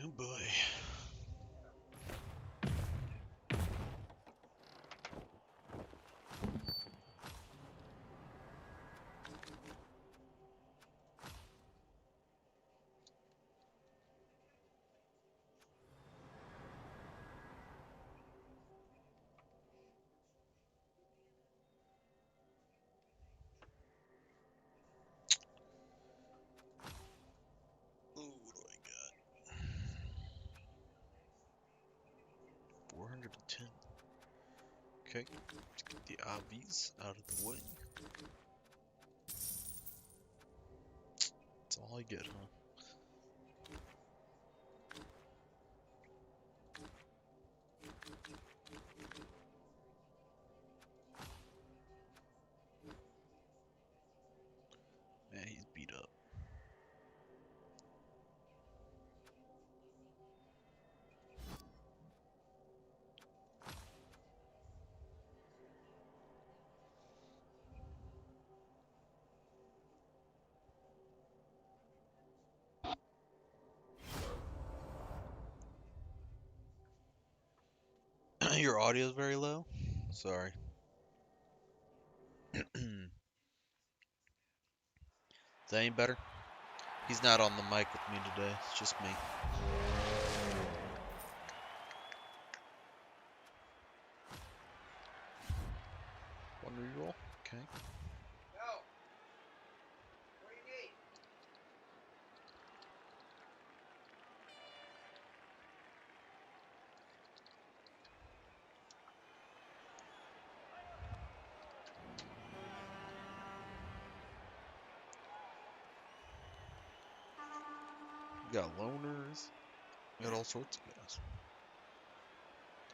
Oh boy. Ooh, what do I got? 410. Okay, let's get the obvies out of the way. That's all I get, huh? Man, he's beat up. Your audio is very low? Sorry. Is that any better? He's not on the mic with me today. It's just me. One reroll. Okay. Go. What do you need? We got loners. We got all sorts of guys.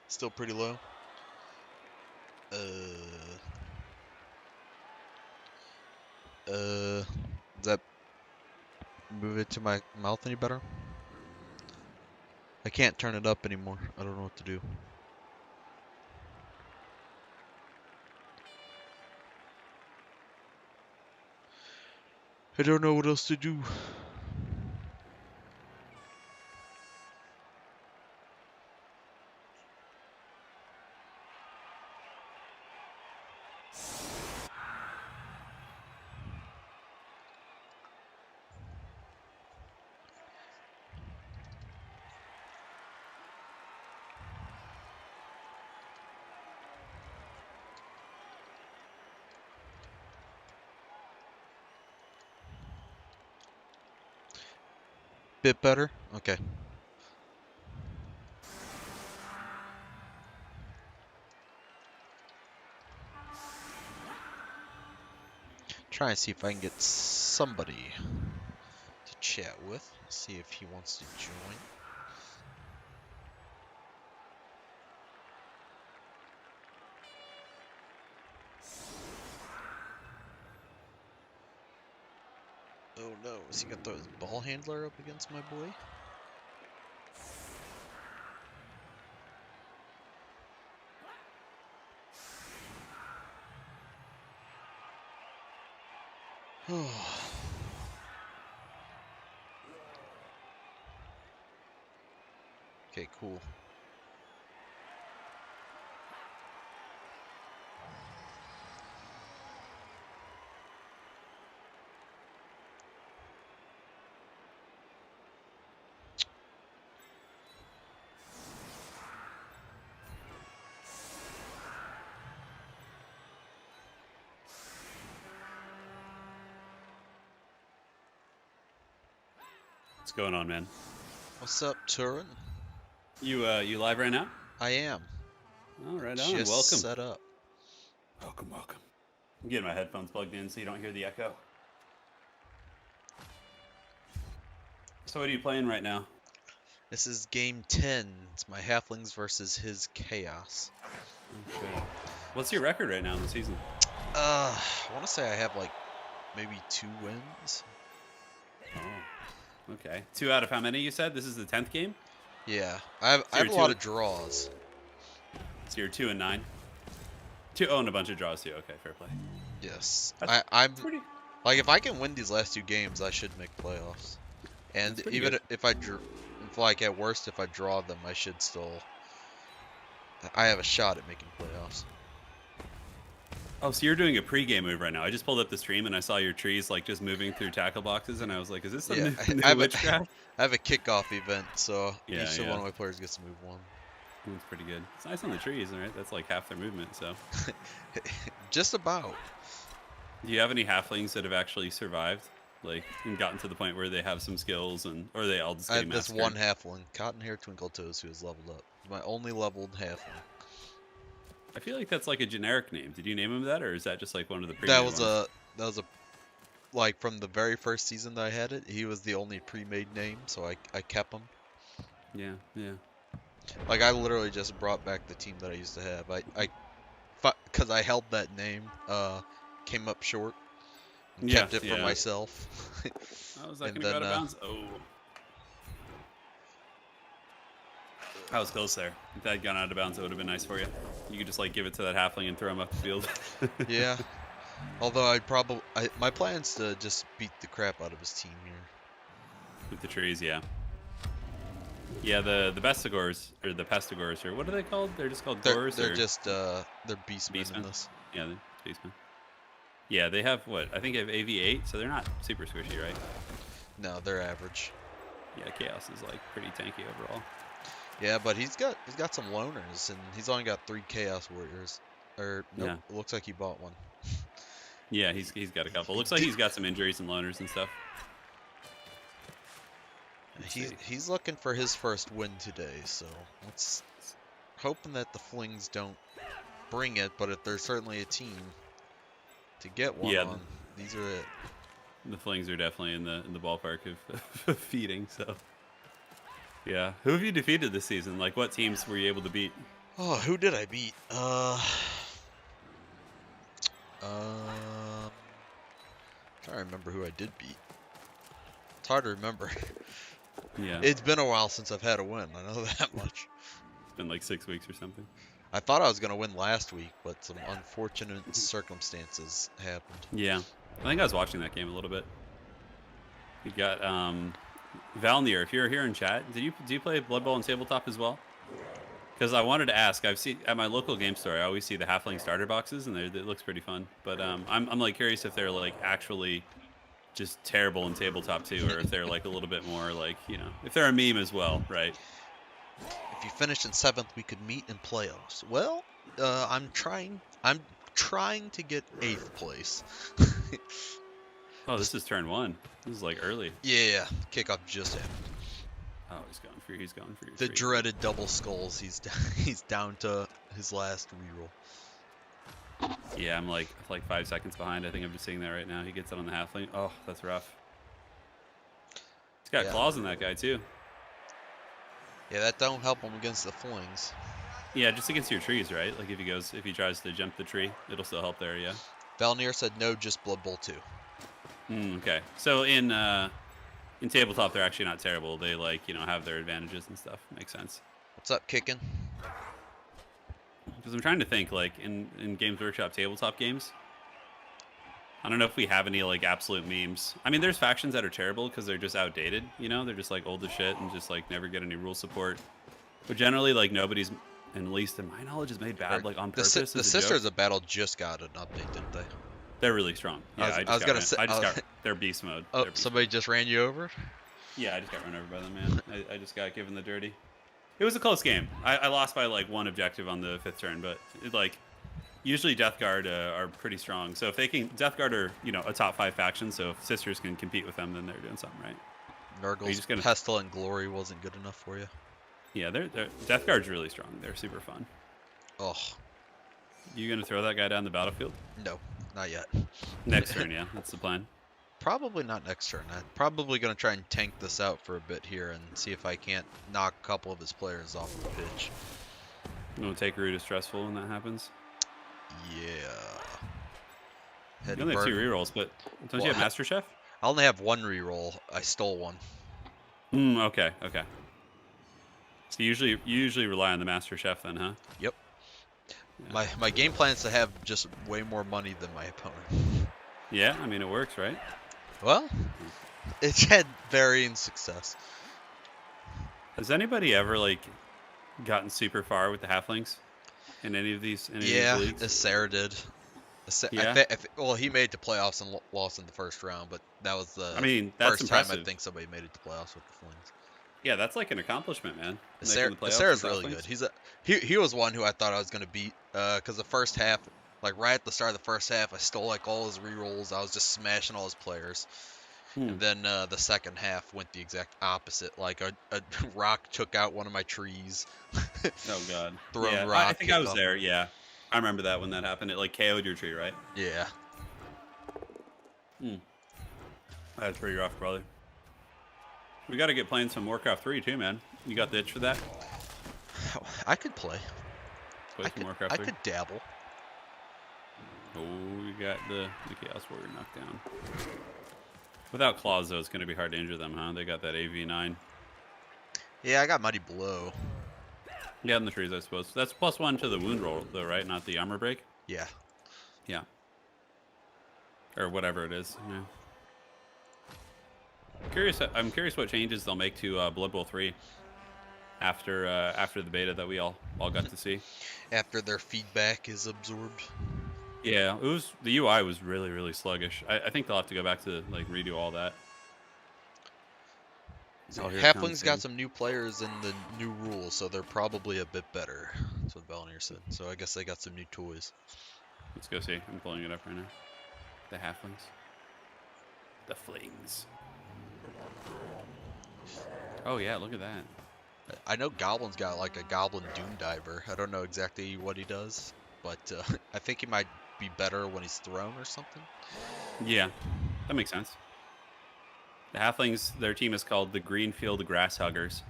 Still pretty low. Does that move it to my mouth any better? I can't turn it up anymore. I don't know what to do. I don't know what else to do. Bit better? Okay. Try and see if I can get somebody to chat with. See if he wants to join. Oh no, is he gonna throw his ball handler up against my boy? Okay, cool. What's going on, man? What's up, Turin? You live right now? I am. Oh, right on. Just Welcome. set up. Welcome. I'm getting my headphones plugged in so you don't hear the echo. So what are you playing right now? This is game 10. It's my halflings versus his chaos. Okay. What's your record right now in the season? I want to say I have like maybe 2 wins. Oh, okay. 2 out of how many you said? This is the 10th game? Yeah, I have a lot of draws. So you're 2-9. 2 and a bunch of draws too. Okay, fair play. Yes, That's I'm pretty. like if I can win these last 2 games, I should make playoffs. And That's pretty even good. if I drew, in like at worst, if I draw them, I should still. I have a shot at making playoffs. Oh, so you're doing a pre-game move right now. I just pulled up the stream and I saw your trees like just moving through tackle boxes, and I was like, "Is this some Yeah, new I have witchcraft?" I have a kickoff event, so Yeah, each yeah. one of my players gets to move one. That's pretty good. It's nice on the trees, right? That's like half their movement. So, Just about. do you have any halflings that have actually survived, like, and gotten to the point where they have some skills, and or they all just I getting have this massacred? one halfling, Cotton Hair Twinkle Toes, who has leveled up. My only leveled halfling. I feel like that's like a generic name. Did you name him that, or is that just like one of the That pre-made was ones? a like from the very first season that I had it. He was the only pre-made name, so I kept him. Yeah, yeah. Like I literally just brought back the team that I used to have. Because I held that name, came up short and Yeah, kept it for yeah. myself. How was that And gonna go out then of bounds? Oh. I was close there. If that had gone out of bounds, it would have been nice for you. You could just like give it to that halfling and throw him up the field. yeah. Although my plan's to just beat the crap out of his team here. With the trees, yeah. Yeah, the bestigors or the pestigors, or what are they called? They're just called gors. They're or just they're beastmen in beastmen. this. Yeah, the beastmen. Yeah, they have what? I think they have AV8, so they're not super squishy, right? No, they're average. Yeah, chaos is like pretty tanky overall. Yeah, but he's got some loners, and he's only got 3 chaos warriors. Or nope, Yeah. it looks like he bought one. Yeah, he's got a couple. Looks like he's got some injuries and loners and stuff. Let's see. He's looking for his first win today, so let's hoping that the Flings don't bring it, but if there's certainly a team to get one Yeah, on, these are it. The Flings are definitely in the ballpark of feeding. So, yeah. Who have you defeated this season? Like, what teams were you able to beat? Oh, who did I beat? Trying to remember who I did beat. It's hard to remember. Yeah, It's been a while since I've had a win. I know that much. it's been like 6 weeks or something. I thought I was gonna win last week, but some unfortunate circumstances happened. Yeah, I think I was watching that game a little bit. You got Valnir. If you're here in chat, do you play Blood Bowl and tabletop as well? Because I wanted to ask. I've seen at my local game store. I always see the halfling starter boxes, and it looks pretty fun. But I'm like curious if they're like actually just terrible in tabletop too, or if they're like a little bit more like, you know, if they're a meme as well, right? If you finish in 7th, we could meet in playoffs. Well, I'm trying to get 8th place. Oh, this is turn 1. This is like early. Yeah, kickoff just happened. Oh, he's going for your The tree. dreaded double skulls. He's down to his last reroll. Yeah, I'm like 5 seconds behind. I think I'm just seeing that right now. He gets it on the halfling. Oh, that's rough. He's got Yeah. claws in that guy too. Yeah, that don't help him against the Flings. Yeah, just against your trees, right? Like if he tries to jump the tree, it'll still help there. Yeah. Valnir said no, just Blood Bowl 2. Okay. So in tabletop, they're actually not terrible. They like, you know, have their advantages and stuff. Makes sense. What's up, kicking? Because I'm trying to think, like in Games Workshop tabletop games. I don't know if we have any like absolute memes. I mean, there's factions that are terrible because they're just outdated. You know, they're just like old as shit and just like never get any rule support. But generally, like nobody's, at least in my knowledge, is made bad like on purpose. The as a Sisters joke. of Battle just got an update, didn't they? They're really strong. Yeah, I was gonna say. I just got their beast mode. Oh, Their beast somebody just ran you over? Yeah, I just got run over by them, man. I just got given the dirty. It was a close game. I lost by like 1 objective on the 5th turn, but like usually Death Guard are pretty strong. So if they can, Death Guard are, you know, a top 5 faction. So if Sisters can compete with them, then they're doing something right. Nurgle's just gonna- Pestle and Glory wasn't good enough for you. Yeah, they're Death Guard's really strong. They're super fun. Oh, You gonna throw that guy down the battlefield no, not yet. next turn? Yeah, that's the plan. Probably not next turn. I'm probably gonna try and tank this out for a bit here and see if I can't knock a couple of his players off the pitch. You want to take root is stressful when that happens. Yeah. You Head only have 2 burn. rerolls, but don't Well, you have Master Chef? I only have 1 reroll. I stole one. Okay. So you usually rely on the Master Chef then, huh? Yep. Yeah. My game plan is to have just way more money than my opponent. Yeah, I mean it works, right? Well, it's had varying success. Has anybody ever like gotten super far with the halflings in any of these Yeah, leagues? Sarah did. Yeah, Well, he made it to playoffs and lost in the first round, but that was I the mean that's first time I impressive. think somebody made it to playoffs with the Flings. Yeah, that's like an accomplishment, man. Making the playoffs with Sarah's really good. halflings. He was one who I thought I was gonna beat because the first half, like right at the start of the first half, I stole like all his rerolls. I was just smashing all his players, Hmm. and then the second half went the exact opposite. Like a rock took out one of my trees. Oh god. Thrown Yeah, I rock think I hit was off. there. Yeah, I remember that when that happened. It like KO'd your tree, right? Yeah. Hmm. That's pretty rough, brother. We got to get playing some Warcraft 3 too, man. You got the itch for that? I could play. Play some Warcraft I 3. could dabble. Oh, we got the Chaos Warrior knocked down. Without claws, though, it's going to be hard to injure them, huh? They got that AV9. Yeah, I got Mighty Blow. Yeah, in the trees, I suppose. That's +1 to the wound roll, though, right? Not the armor break? Yeah. Yeah. Or whatever it is. Yeah. I'm curious what changes they'll make to Blood Bowl 3 after the beta that we all got to see. After their feedback is absorbed. Yeah, the UI was really sluggish. I think they'll have to go back to like redo all that. Oh, here it comes, Halflings got some new players in the new rules, so they're probably a bit better. That's what Valnier said. So I guess they got some new toys. Let's go see. I'm pulling it up right now. The halflings. The flings. Oh yeah, look at that. I know Goblin's got like a Goblin Doom Diver. I don't know exactly what he does, but I think he might be better when he's thrown or something. Yeah, that makes sense. The halflings, their team is called the Greenfield Grass Huggers.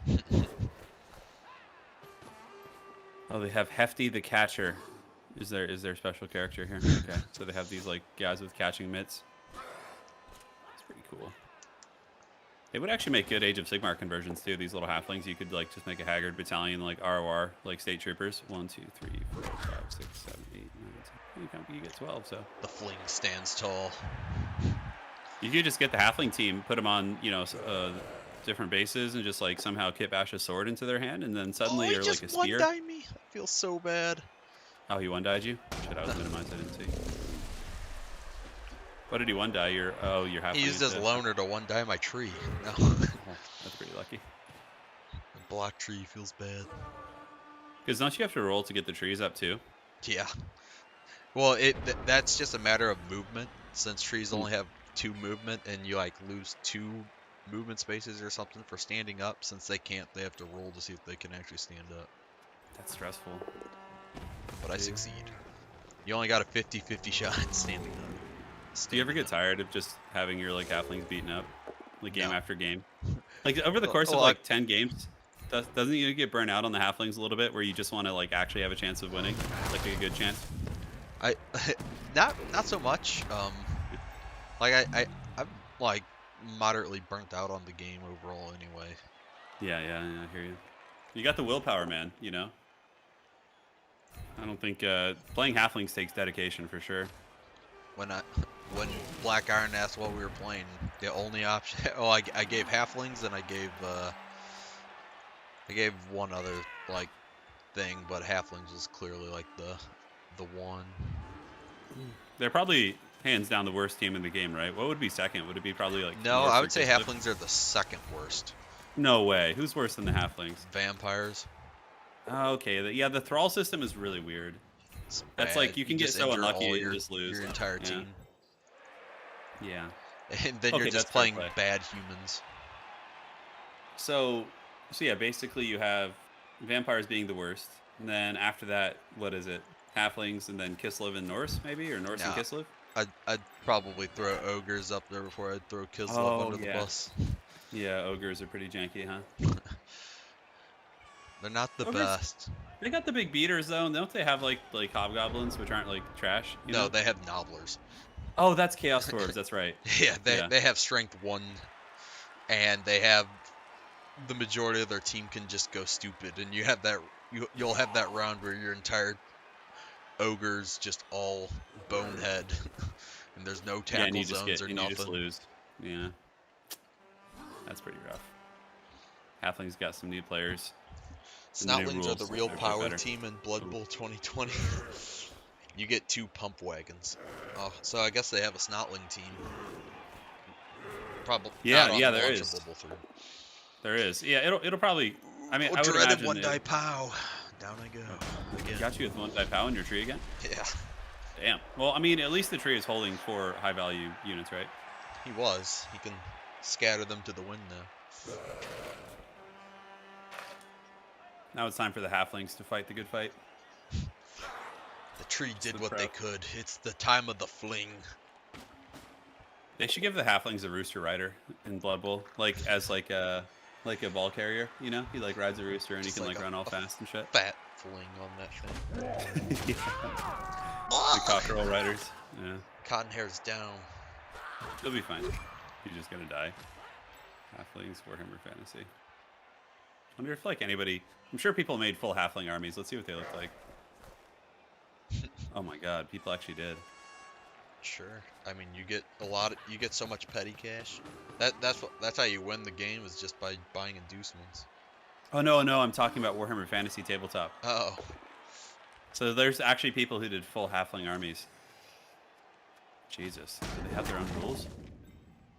Oh, they have Hefty the Catcher. Is there special character here? Okay, so they have these like guys with catching mitts. It's pretty cool. They would actually make good Age of Sigmar conversions too. These little halflings, you could like just make a Haggard battalion like ROR, like state troopers. 1, 2, 3, 4, 5, 6, 7, 8, 9, 10. You get 12. So The Fling stands tall. you could just get the halfling team, put them on different bases, and just like somehow kit bash a sword into their hand, and then suddenly you're like a spear. One-die me. I feel so bad. Oh, he one-died you? Shit, I was minimized. I didn't see. What did he one-die? Your halfling. He used his loner to one-die my tree. No. That's pretty lucky. The block tree feels bad. Because don't you have to roll to get the trees up too? Yeah. Well, that's just a matter of movement. Since trees only have 2 movement, and you like lose 2 movement spaces or something for standing up. Since they can't, they have to roll to see if they can actually stand up. That's stressful. But I succeed. You only got a 50-50 shot standing up. Do you ever get tired of just having your like halflings beaten up, like game No. after game? Like over the course of like 10 games, doesn't you get burnt out on the halflings a little bit, where you just want to like actually have a chance of winning, like a good chance? I not so much. Like I'm like moderately burnt out on the game overall anyway. Yeah, I hear you. You got the willpower, man. You know. I don't think playing halflings takes dedication for sure. When Black Iron asked what we were playing, the only option. Oh, I gave halflings and I gave one other like thing, but halflings was clearly like the one. They're probably hands down the worst team in the game, right? What would be second? Would it be probably like? No, Norse I or would say Kislev? halflings are the second worst. No way. Who's worse than the halflings? Vampires. Oh, okay. Yeah, the thrall system is really weird. It's That's bad. like you can get just so injure unlucky all and just lose. your entire Yeah. team, Yeah. and then Okay, you're just that's fair playing play. bad humans. So yeah, basically you have vampires being the worst, and then after that, what is it? Halflings, and then Kislev and Norse, maybe, or Norse and No. Kislev. I'd probably throw ogres up there before I'd throw Kislev Oh, under the yeah. bus. Yeah, ogres are pretty janky, huh? They're not the Ogres- best. They got the big beaters though, and don't they have like hobgoblins, which aren't like trash? You No, know? they have nobblers. Oh, that's chaos dwarves. That's right. Yeah, Yeah. they have strength 1, and they have the majority of their team can just go stupid, and you have that you'll have that round where your entire ogres just all bonehead, and there's no Yeah, and tackle you just zones or you nothing. just lose. Yeah, that's pretty rough. Halfling's got some new players. Some new Snotlings are the rules. real They're power better. team in Blood Bowl 2020. You get 2 pump wagons. Oh, so I guess they have a Snotling team. Probably Yeah, not on yeah, the there launch is. of Blood Bowl 3. There is. Yeah, it'll probably. I mean, Oh, I would dreaded imagine one it die pow. Down I go again. got you with one die pow in your tree again. Yeah, Damn. Well, I mean, at least the tree is holding 4 high value units, right? he was. He can scatter them to the wind now. Now it's time for the halflings to fight the good fight. The tree did the what pro. they could. It's the time of the fling. They should give the halflings a rooster rider in Blood Bowl, like as like a ball carrier. You know, he like rides a rooster and Just he can like like a- run all a fast and shit. Fat fling on that thing. The cockerel riders. Yeah, Cotton hair's down. he'll be fine. He's just gonna die. Halflings, Warhammer Fantasy. Wonder if like anybody. I'm sure people made full halfling armies. Let's see what they look like. Oh my god, people actually did. Sure. I mean, you get you get so much petty cash. That's how you win the game, is just by buying inducements. Oh no, I'm talking about Warhammer Fantasy Tabletop. Oh. So there's actually people who did full halfling armies. Jesus, do they have their own rules?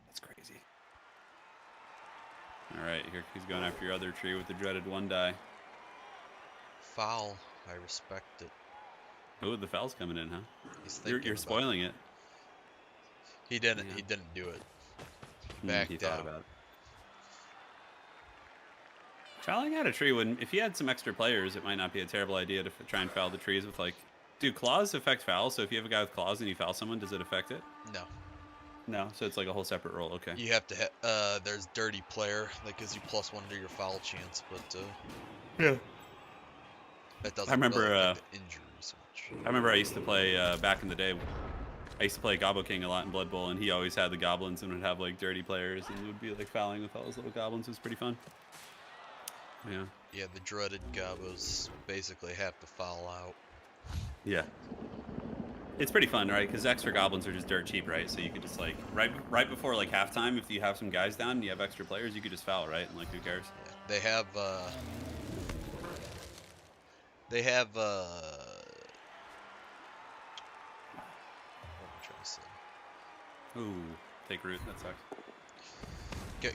That's crazy. All right, here he's going after your other tree with the dreaded 1 die. Foul. I respect it. Oh, the foul's coming in, huh? He's You're thinking about spoiling it. He didn't. Yeah. He didn't do it. He Backed thought out. about it. Fouling out a tree wouldn't. If you had some extra players, it might not be a terrible idea to try and foul the trees with like. Do claws affect fouls? So if you have a guy with claws and you foul someone, does it affect it? No. No. So it's like a whole separate roll. Okay. You have to. There's dirty player that gives you +1 to your foul chance, but Yeah. that doesn't. I remember, really affect the injury so much. I remember I used to play back in the day. I used to play Gobbo King a lot in Blood Bowl, and he always had the goblins and would have like dirty players and would be like fouling with all those little goblins. It was pretty fun. Yeah. Yeah, the dreaded gobos basically have to foul out. Yeah. It's pretty fun, right? Because extra goblins are just dirt cheap, right? So you could just like right before like halftime, if you have some guys down and you have extra players, you could just foul, right? And like, who cares? Yeah, they have. What am I trying to say? Ooh, take root. That sucks.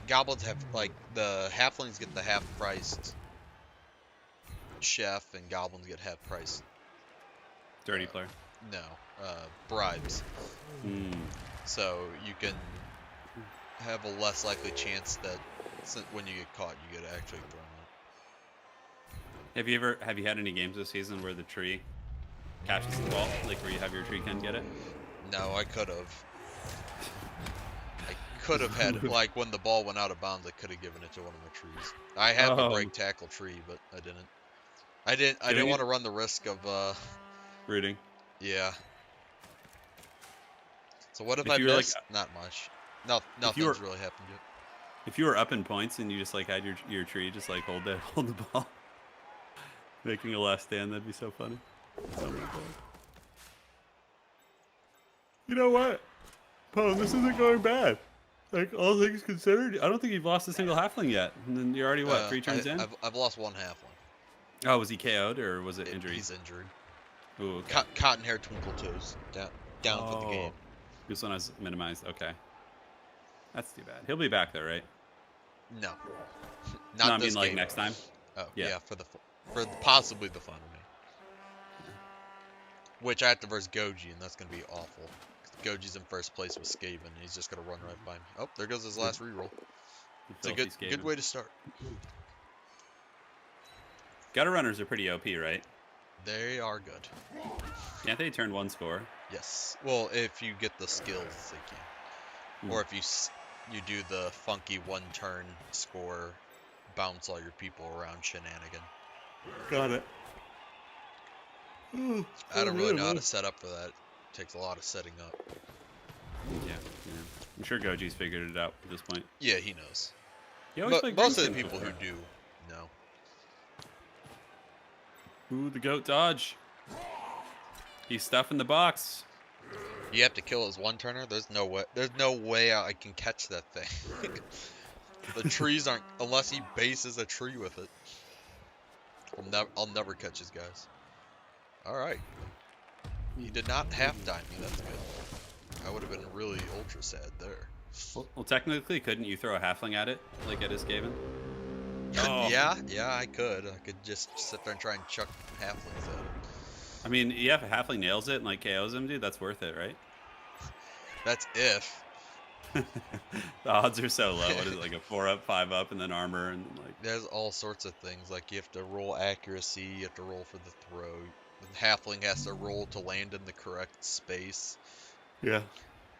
Goblins have, like, the halflings get the half-priced chef, and goblins get half-priced. Dirty player. No, bribes. Mm. So you can have a less likely chance that when you get caught, you get actually thrown out. Have you had any games this season where the tree catches the ball, like where you have your tree can get it? No, I could have. I could have had, like, when the ball went out of bounds, I could have given it to one of my trees. I have a break tackle tree, but I didn't. I didn't want to run the risk of Rooting. Yeah. So what have If I you were, like, missed? Not much. No, nothing's really happened yet. If you were up in points and you just like had your tree just like hold the ball, making a last stand, that'd be so funny. Oh my god. You know what? Poe, this isn't going bad. Like, all things considered, I don't think you've lost a single halfling yet. And then you're already, what, 3 turns in? I've lost one halfling. Oh, was he KO'd or was it injury? He's injured. Ooh, okay. Cotton hair twinkle toes. Down for the game. This one was minimized. Okay. That's too bad. He'll be back though, right? No. No, Not I this mean like game. next time. Oh, Yeah. yeah, for possibly the final game. Which I have to versus Goji, and that's going to be awful. Goji's in first place with Skaven, and he's just going to run right by me. Oh, there goes his last reroll. It's a good way to start. Gutter runners are pretty OP, right? They are good. Can't they turn 1 score? Yes. Well, if you get the skills, they can. Or if you do the funky 1-turn score, bounce all your people around shenanigan. Got it. I don't really know how to set up for that. It takes a lot of setting up. Yeah. I'm sure Goji's figured it out at this point. Yeah, he knows. But Most of the people who do know. Ooh, the goat dodge. He's stuffing the box. You have to kill his 1-turner. There's no way I can catch that thing. The trees aren't, unless he bases a tree with it. I'll never catch his guys. All right. He did not half-dime me. That's good. I would have been really ultra sad there. Well, technically, couldn't you throw a halfling at it, like at his Skaven? Oh. Yeah, I could. I could just sit there and try and chuck halflings at it. I mean, yeah, if a halfling nails it and like KOs him, dude, that's worth it, right? That's if. The odds are so low. What is it, like a 4-up, 5-up, and then armor, and like... There's all sorts of things. Like, you have to roll accuracy, you have to roll for the throw. The halfling has to roll to land in the correct space. Yeah.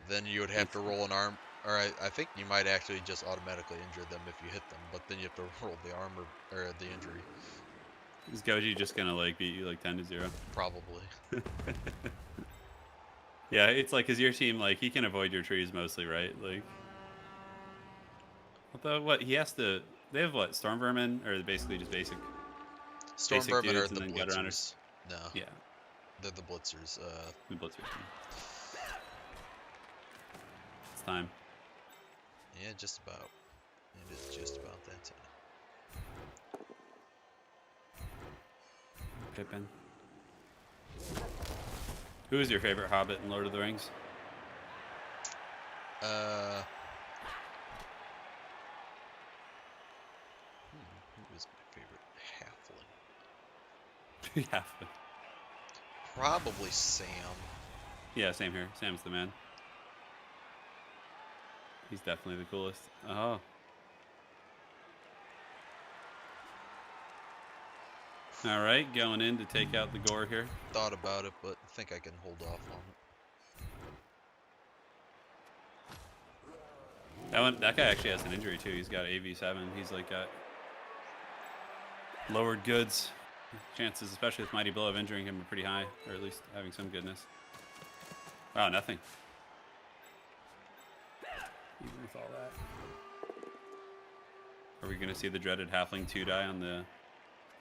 Then you would have to roll an arm... Or I think you might actually just automatically injure them if you hit them, but then you have to roll the armor, or the injury. Is Goji just gonna like beat you like 10-0? Probably. Yeah, it's like, cause your team, like, he can avoid your trees mostly, right? Like, although what he has to, they have what, storm vermin, or basically just basic. Storm Basic vermin are dudes the and then gut runners. blitzers. No, Yeah, they're the blitzers. the blitzers. It's time. Yeah, just about. It is just about that time. Pippin. Who is your favorite Hobbit in Lord of the Rings? Who is my favorite halfling? Yeah. Probably Sam. Yeah, same here. Sam's the man. He's definitely the coolest. Oh. All right, going in to take out the gore here. Thought about it, but I think I can hold off on it. That guy actually has an injury too. He's got AV7. He's like got lowered goods. Chances, especially with Mighty Blow, of injuring him are pretty high, or at least having some goodness. Wow, nothing. Even with all that. Are we going to see the dreaded Halfling 2 die on the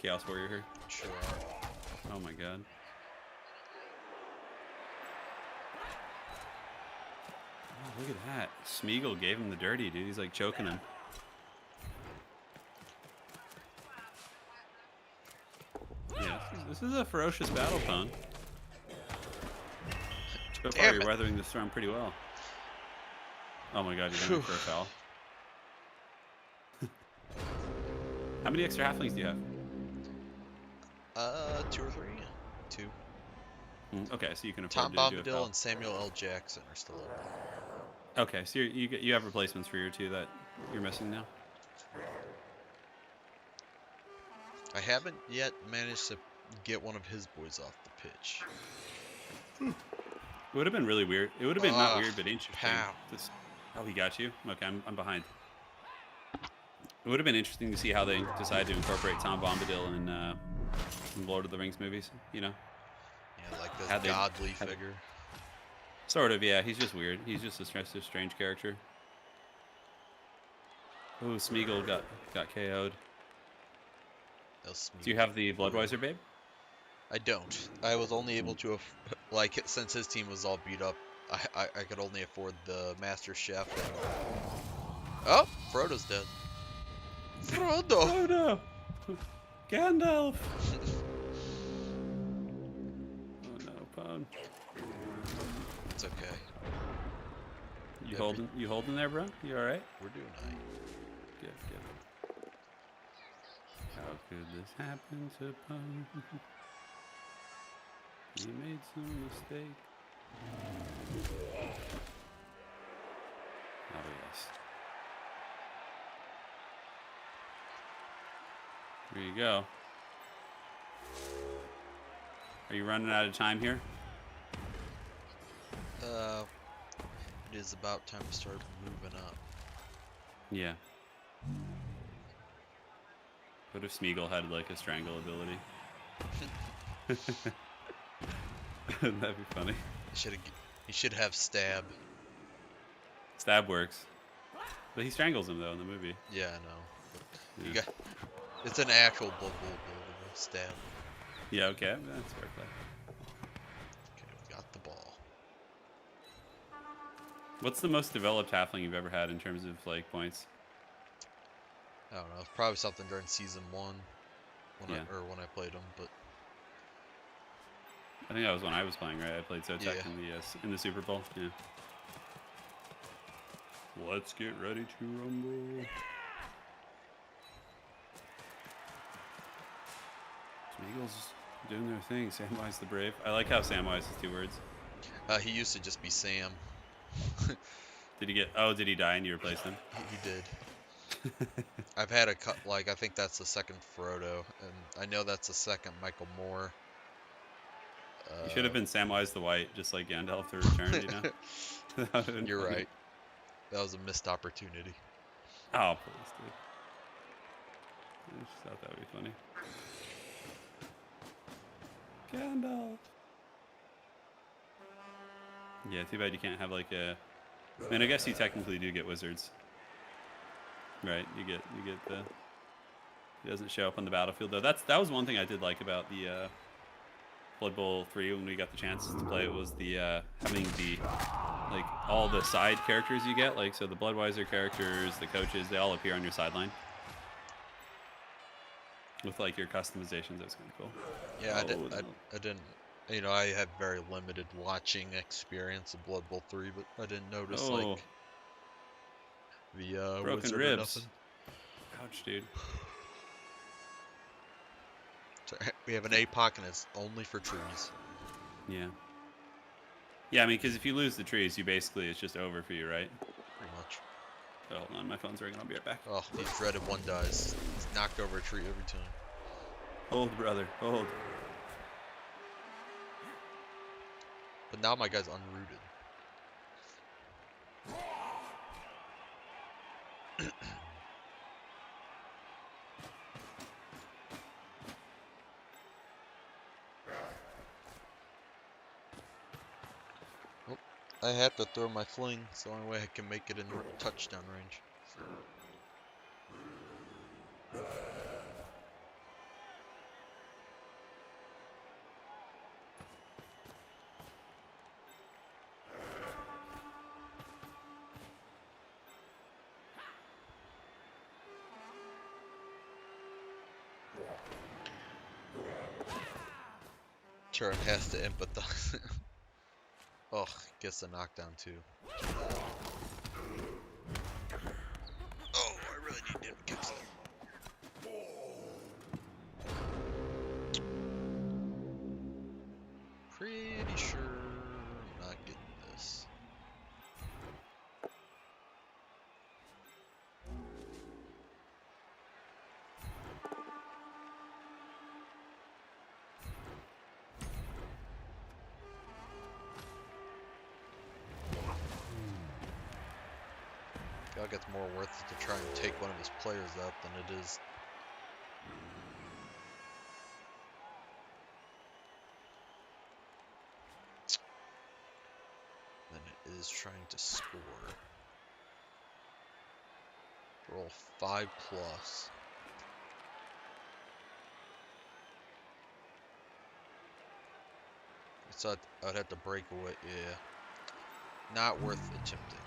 Chaos Warrior here? Sure. Oh my god. Oh, look at that. Smeagol gave him the dirty, dude. He's like choking him. Yeah, this is a ferocious battle, Pone. So far, you're weathering the storm pretty well. Oh my god, you're going for a foul. How many extra halflings do you have? 2 or 3. 2. Okay, so you can Tom afford to do a Bombadil foul. and Samuel L. Jackson are still around. Okay, so you have replacements for your 2 that you're missing now? I haven't yet managed to get one of his boys off the pitch. It would have been really weird. It would have been not weird, but interesting. Pow. Oh, he got you? Okay, I'm behind. It would have been interesting to see how they decide to incorporate Tom Bombadil in Lord of the Rings movies, you know? Yeah, like this godly figure. Sort of, yeah. He's just weird. He's just a strange character. Ooh, Smeagol got KO'd. Do you have the Bloodweiser babe? I don't. I was only able to, like, since his team was all beat up, I could only afford the Master Chef. Oh, Frodo's dead. Frodo! Frodo! Gandalf! Oh no, Pone. It's okay. You holding there, bro? You alright? We're doing alright. Good. How could this happen to Pone? He made some mistake. Oh yes. There you go. Are you running out of time here? It is about time to start moving up. Yeah. What if Smeagol had like a strangle ability? That'd be funny. He should have stab. Stab works. But he strangles him though in the movie. Yeah, I know. Yeah. It's an actual blow stab. Yeah, okay. That's fair play. Okay, we got the ball. What's the most developed halfling you've ever had in terms of like points? I don't know. It's probably something during season 1 when Yeah. when I played them, but I think that was when I was playing, right? I played Zotac Yeah. in the Super Bowl. Yeah. Let's get ready to rumble. Some Eagles doing their thing. Samwise the Brave. I like how Samwise is 2 words. he used to just be Sam. Did he get? Oh, did he die and you replaced him? He did. I've had a cut. Like I think that's the second Frodo, and I know that's the second Michael Moore. You should have been Samwise the White, just like Gandalf the Return. You know. That would've been You're funny. right. That was a missed opportunity. Oh, please, dude. I just thought that would be funny. Gandalf. Yeah, too bad you can't have like a. I mean, I guess you technically do get wizards. Right, you get the. He doesn't show up on the battlefield though. That was one thing I did like about the Blood Bowl 3 when we got the chance to play it was the having the like all the side characters you get, like so the Bloodweiser characters, the coaches, they all appear on your sideline. With like your customizations, that's kind of cool. Yeah, I Oh, didn't. You know, I had very limited watching experience of Blood Bowl 3, but I didn't notice Oh, like the broken wizard or ribs. nothing. Ouch, dude. So, we have an APOC and it's only for trees. Yeah. Yeah, I mean, because if you lose the trees, you basically it's just over for you, right? Pretty much. Oh, hold on, my phone's ringing. I'll be right back. Oh, the dreaded one dies. He's knocked over a tree every time. Hold, brother. Hold. But now my guy's unrooted. Oh, I have to throw my fling. It's the only way I can make it in touchdown range. Turin has to empathize. Oh, gets a knockdown too. Oh, I really need him to catch that. Pretty sure I'm not getting this. I think it's more worth it to try and take one of his players out than it is. Than it is trying to score. Roll 5+. So I'd have to break away. Yeah. Not worth attempting.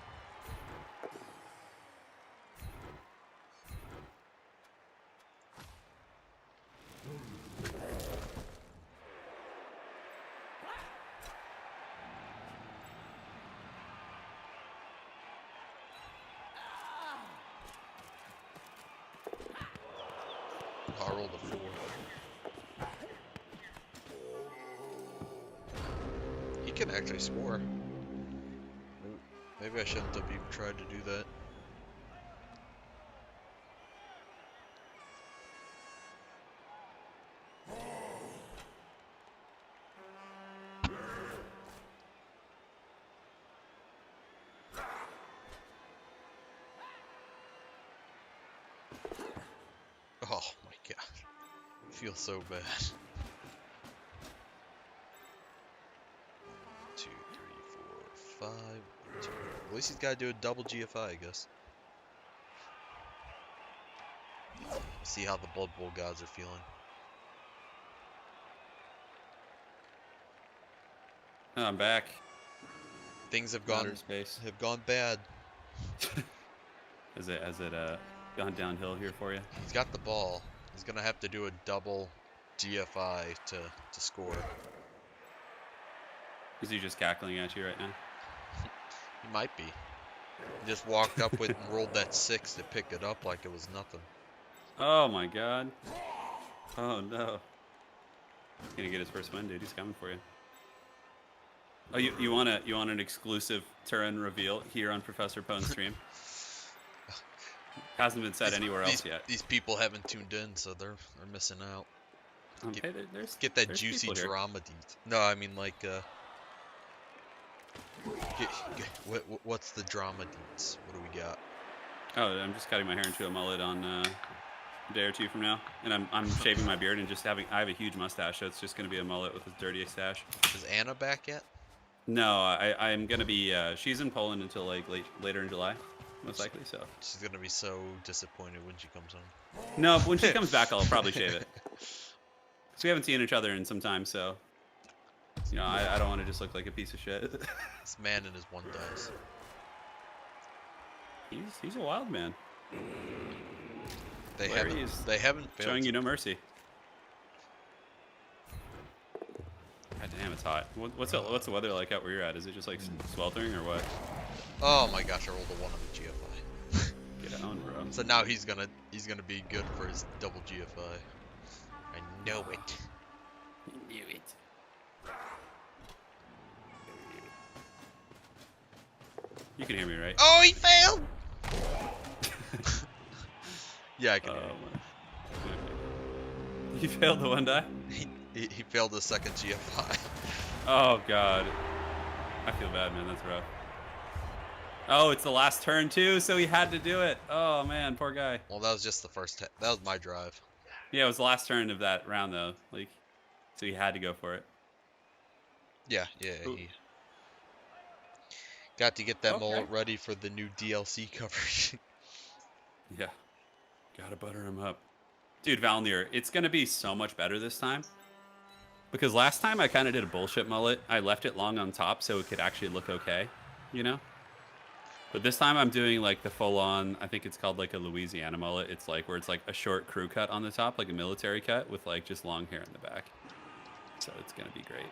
I rolled a 4. He can actually score. Maybe I shouldn't have even tried to do that. Oh my god. I feel so bad. 1, 2, 3, 4, 5. 2. At least he's got to do a double GFI, I guess. See how the Blood Bowl gods are feeling. Oh, I'm back. Things have Outer gone space. bad. Is it gone downhill here for you. He's got the ball. He's gonna have to do a double GFI to score. Is he just cackling at you right now? He might be. He just walked up with and rolled that 6 to pick it up like it was nothing. Oh my god. Oh no. He's gonna get his first win, dude. He's coming for you. Oh, you want an exclusive Turin reveal here on Professor Pone's stream? Hasn't been said anywhere else yet. These people haven't tuned in, so they're missing out. Hey, there's Get that there's juicy people here. drama deeds. No, I mean like what's the drama deeds? What do we got? Oh, I'm just cutting my hair into a mullet on a day or two from now, and I'm shaving my beard and just I have a huge mustache, so it's just gonna be a mullet with a dirty stash. Is Anna back yet? No, I'm gonna be. She's in Poland until like later in July, most likely. So She's gonna be so disappointed when she comes home. no, when she comes back, I'll probably shave it. So we haven't seen each other in some time, so you know I don't want to just look like a piece of shit. This man and his 1 dice. He's a wild man. They Larry is haven't failed. showing you no mercy. God damn, it's hot. What's the weather like out where you're at? Is it just like sweltering or what? Oh my gosh, I rolled a 1 on the GFI. Get on, bro. So now he's gonna be good for his double GFI. I know it. You knew it. You can hear me, right? Oh, he failed! Yeah, I can hear you. You failed the 1 die? He failed the second GFI. Oh god. I feel bad, man. That's rough. Oh, it's the last turn too, so he had to do it. Oh man, poor guy. Well, that was just the first. That was my drive. Yeah, it was the last turn of that round though. Like, so he had to go for it. Yeah. Ooh. He got to get that Okay. mullet ready for the new DLC coverage. Yeah. Gotta butter him up. Dude, Valnir, it's gonna be so much better this time. Because last time I kind of did a bullshit mullet. I left it long on top so it could actually look okay, you know? But this time I'm doing like the full-on, I think it's called like a Louisiana mullet. It's like where it's like a short crew cut on the top, like a military cut with like just long hair in the back. So it's gonna be great.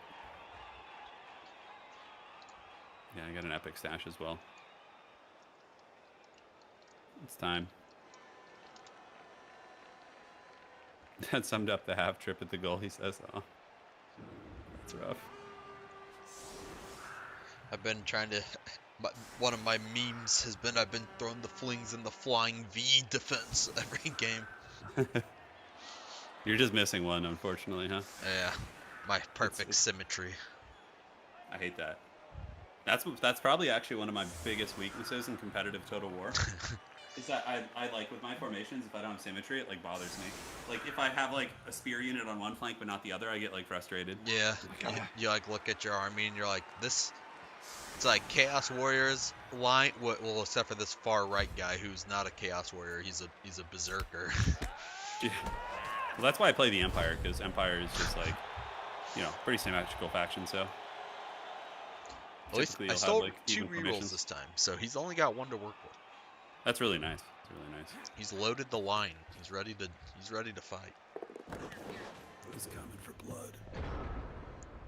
Yeah, I got an epic stash as well. It's time. That summed up the half trip at the goal, he says. Oh, that's rough. I've been trying to. One of my memes has been I've been throwing the flings in the flying V defense every game. You're just missing one, unfortunately, huh? Yeah, my perfect symmetry. I hate that. That's probably actually one of my biggest weaknesses in competitive Total War. Is that I like with my formations, if I don't have symmetry, it like bothers me. Like if I have like a spear unit on one flank but not the other, I get like frustrated. Yeah, you like look at your army and you're like, this. It's like Chaos Warriors line. Well, except for this far right guy who's not a Chaos Warrior. He's a berserker. Yeah. Well, that's why I play the Empire, because Empire is just like, you know, pretty symmetrical faction. So At least typically I you'll stole have, like, 2 even rerolls formations. this time, so he's only got 1 to work with. That's really nice. It's really nice. He's loaded the line. He's ready to fight. He's coming for blood.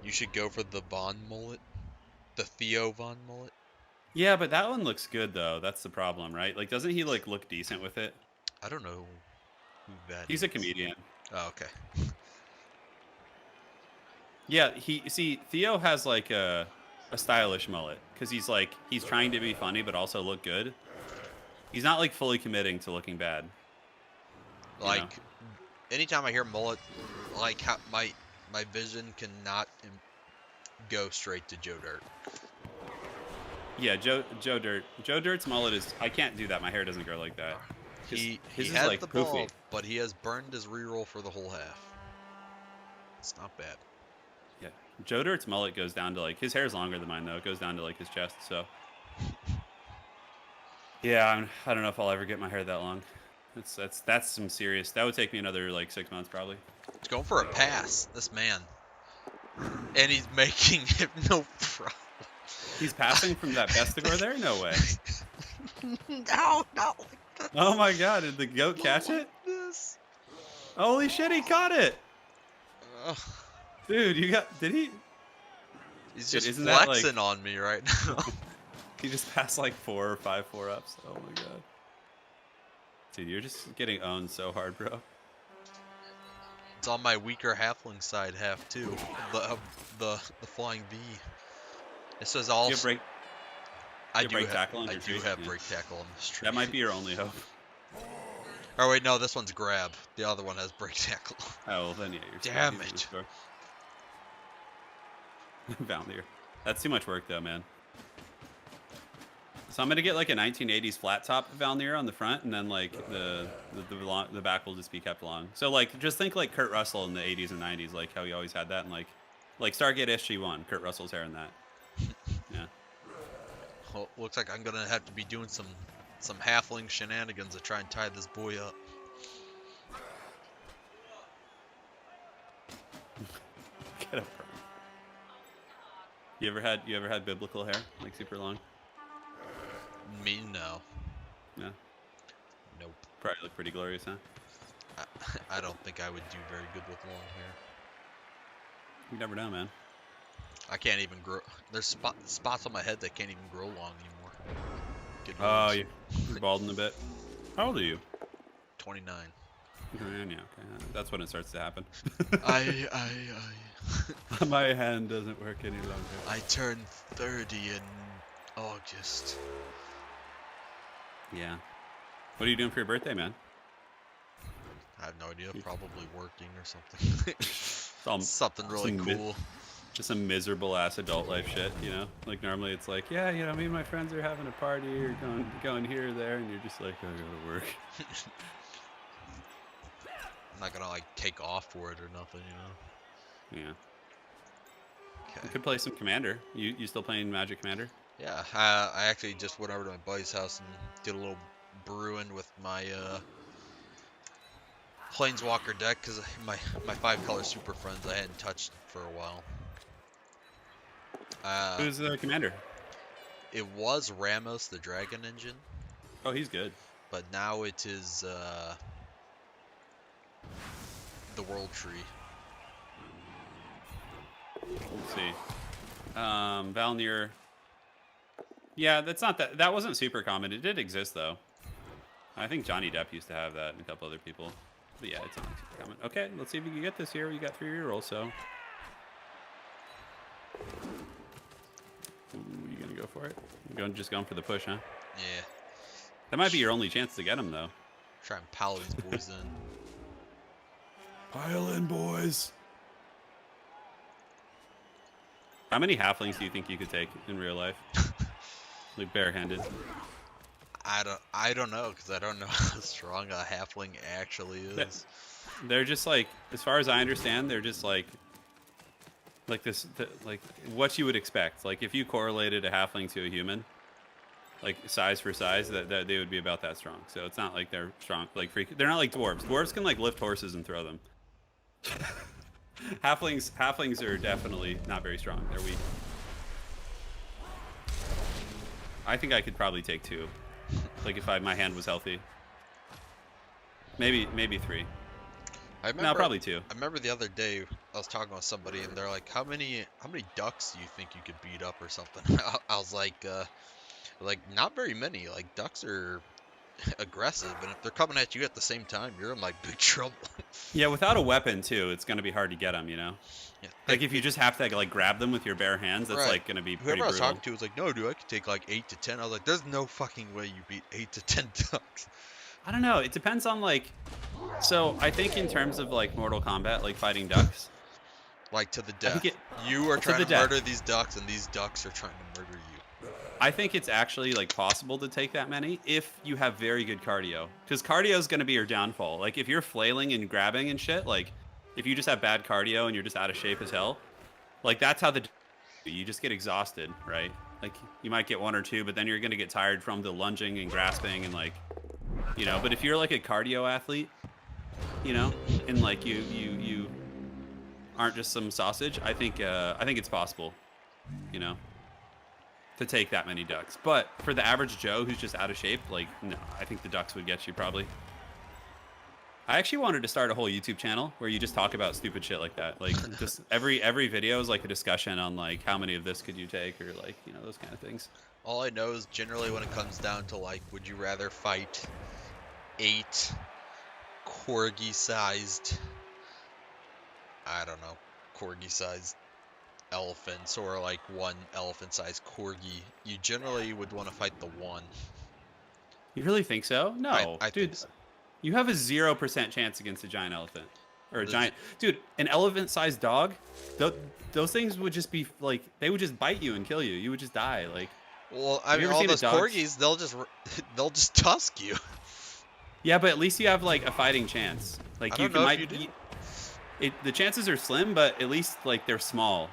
You should go for the Von mullet, the Theo Von mullet. Yeah, but that one looks good though. That's the problem, right? Like, doesn't he like look decent with it? I don't know who that He's is. a comedian. Oh, okay. Yeah, Theo has like a stylish mullet because he's trying to be funny but also look good. He's not like fully committing to looking bad. Like, know? anytime I hear mullet, like how my vision cannot go straight to Joe Dirt. Yeah, Joe Dirt's mullet is. I can't do that. My hair doesn't grow like that. He His is, has like, the poofy. ball, but he has burned his reroll for the whole half. It's not bad. Yeah, Joe Dirt's mullet goes down to like his hair's longer than mine though. It goes down to like his chest. So yeah, I don't know if I'll ever get my hair that long. That's some serious. That would take me another like 6 months probably. He's going for a pass, this man, and he's making him no problem. He's passing from that Vestigor there? No way. No, not like Oh my god, did the goat catch it? This. Holy shit, he caught it! Ugh. Dude, you got... Did he? He's Dude, just isn't that, like- flexing on me right now. He just passed like 4 or 5 4-ups. Oh my god. Dude, you're just getting owned so hard, bro. It's on my weaker halfling side half too. The flying V. It says all. Do you have break, I you do break have, tackle on I your do tree? have Yeah. break tackle on this tree. That might be your only hope. Oh wait, no, this one's grab. The other one has break tackle. Oh, well then yeah, you're Damn he's in the it. store. Valnier. That's too much work though, man. So I'm gonna get like a 1980s flat top Valnier on the front, and then like the back will just be kept long. So like just think like Kurt Russell in the 80s and 90s, like how he always had that, and like Stargate SG1, Kurt Russell's hair in that. Yeah. Well, looks like I'm gonna have to be doing some halfling shenanigans to try and tie this boy up. Get up. You ever had biblical hair, like super long? Me, no. Yeah. Nope. Probably look pretty glorious, huh? I don't think I would do very good with long hair. You never know, man. I can't even grow. There's spots on my head that can't even grow long anymore. Get Oh, old. you're balding a bit. How old are you? 29. Yeah, okay. That's when it starts to happen. My hand doesn't work any longer. I turned 30 in August. Yeah. What are you doing for your birthday, man? I have no idea. Probably working or something. Something really cool. Just some miserable ass adult life shit, you know? Like normally it's like, yeah, you know, me and my friends are having a party or going here or there, and you're just like, I gotta work. I'm not gonna like take off for it or nothing, you know? Yeah. Okay. You could play some Commander. You still playing Magic Commander? Yeah, I actually just went over to my buddy's house and did a little brewing with my Planeswalker deck, because my 5-color Super Friends I hadn't touched for a while. Who's the Commander? It was Ramos, the Dragon Engine, Oh, he's good. but now it is the World Tree. Let's see. Valnier. Yeah, that's not that. That wasn't super common. It did exist though. I think Johnny Depp used to have that, and a couple other people. But yeah, it's not super common. Okay, let's see if you can get this here. You got 3 rerolls, so. Ooh, you gonna go for it? Just going for the push, huh? Yeah. That might be your only chance to get him though. Try and pile these boys in. Pile in, boys. How many halflings do you think you could take in real life? Like barehanded. I don't know, because I don't know how strong a halfling actually is. They're just like, as far as I understand, they're just like this, like what you would expect. Like if you correlated a halfling to a human, like size for size, that they would be about that strong. So it's not like they're strong, like they're not like dwarves. Dwarves can like lift horses and throw them. Halflings are definitely not very strong. They're weak. I think I could probably take 2. Like if my hand was healthy. Maybe 3. No, probably 2. I remember the other day I was talking with somebody and they're like, how many ducks do you think you could beat up or something? I was like not very many. Like ducks are aggressive, and if they're coming at you at the same time, you're in like big trouble. Yeah, without a weapon too, it's gonna be hard to get them. You know. Yeah. Like if you just have to like grab them with your bare hands, that's Right. like gonna be pretty Whoever I was brutal. talking to was like, no, dude, I could take like 8 to 10. I was like, there's no fucking way you beat 8 to 10 ducks. I don't know. It depends on like. So I think in terms of like Mortal Kombat, like fighting ducks. Like to the I death. think You are to trying the to death. murder these ducks, and these ducks are trying to murder you. I think it's actually like possible to take that many if you have very good cardio, because cardio is going to be your downfall. Like if you're flailing and grabbing and shit, like if you just have bad cardio and you're just out of shape as hell, like that's how you just get exhausted, right? Like you might get 1 or 2, but then you're going to get tired from the lunging and grasping and like, you know. But if you're like a cardio athlete, you know, and like you aren't just some sausage, I think it's possible, you know. to take that many ducks. But for the average Joe who's just out of shape, like, no, I think the ducks would get you probably. I actually wanted to start a whole YouTube channel where you just talk about stupid shit like that. Like, just every video is like a discussion on like how many of this could you take, or like, you know, those kind of things. All I know is generally when it comes down to like, would you rather fight 8 corgi-sized, I don't know, corgi-sized elephants or like 1 elephant-sized corgi, you generally would want to fight the 1. You really think so? No, I dude. think so. You have a 0% chance against a giant elephant. Or a giant... Dude, an elephant-sized dog, those things would just be, like, they would just bite you and kill you. You would just die, like... Well, I mean, all those corgis, they'll just tusk you. Yeah, but at least you have, like, a fighting chance. Like, I don't know if you do. The chances are slim, but at least, like, they're small.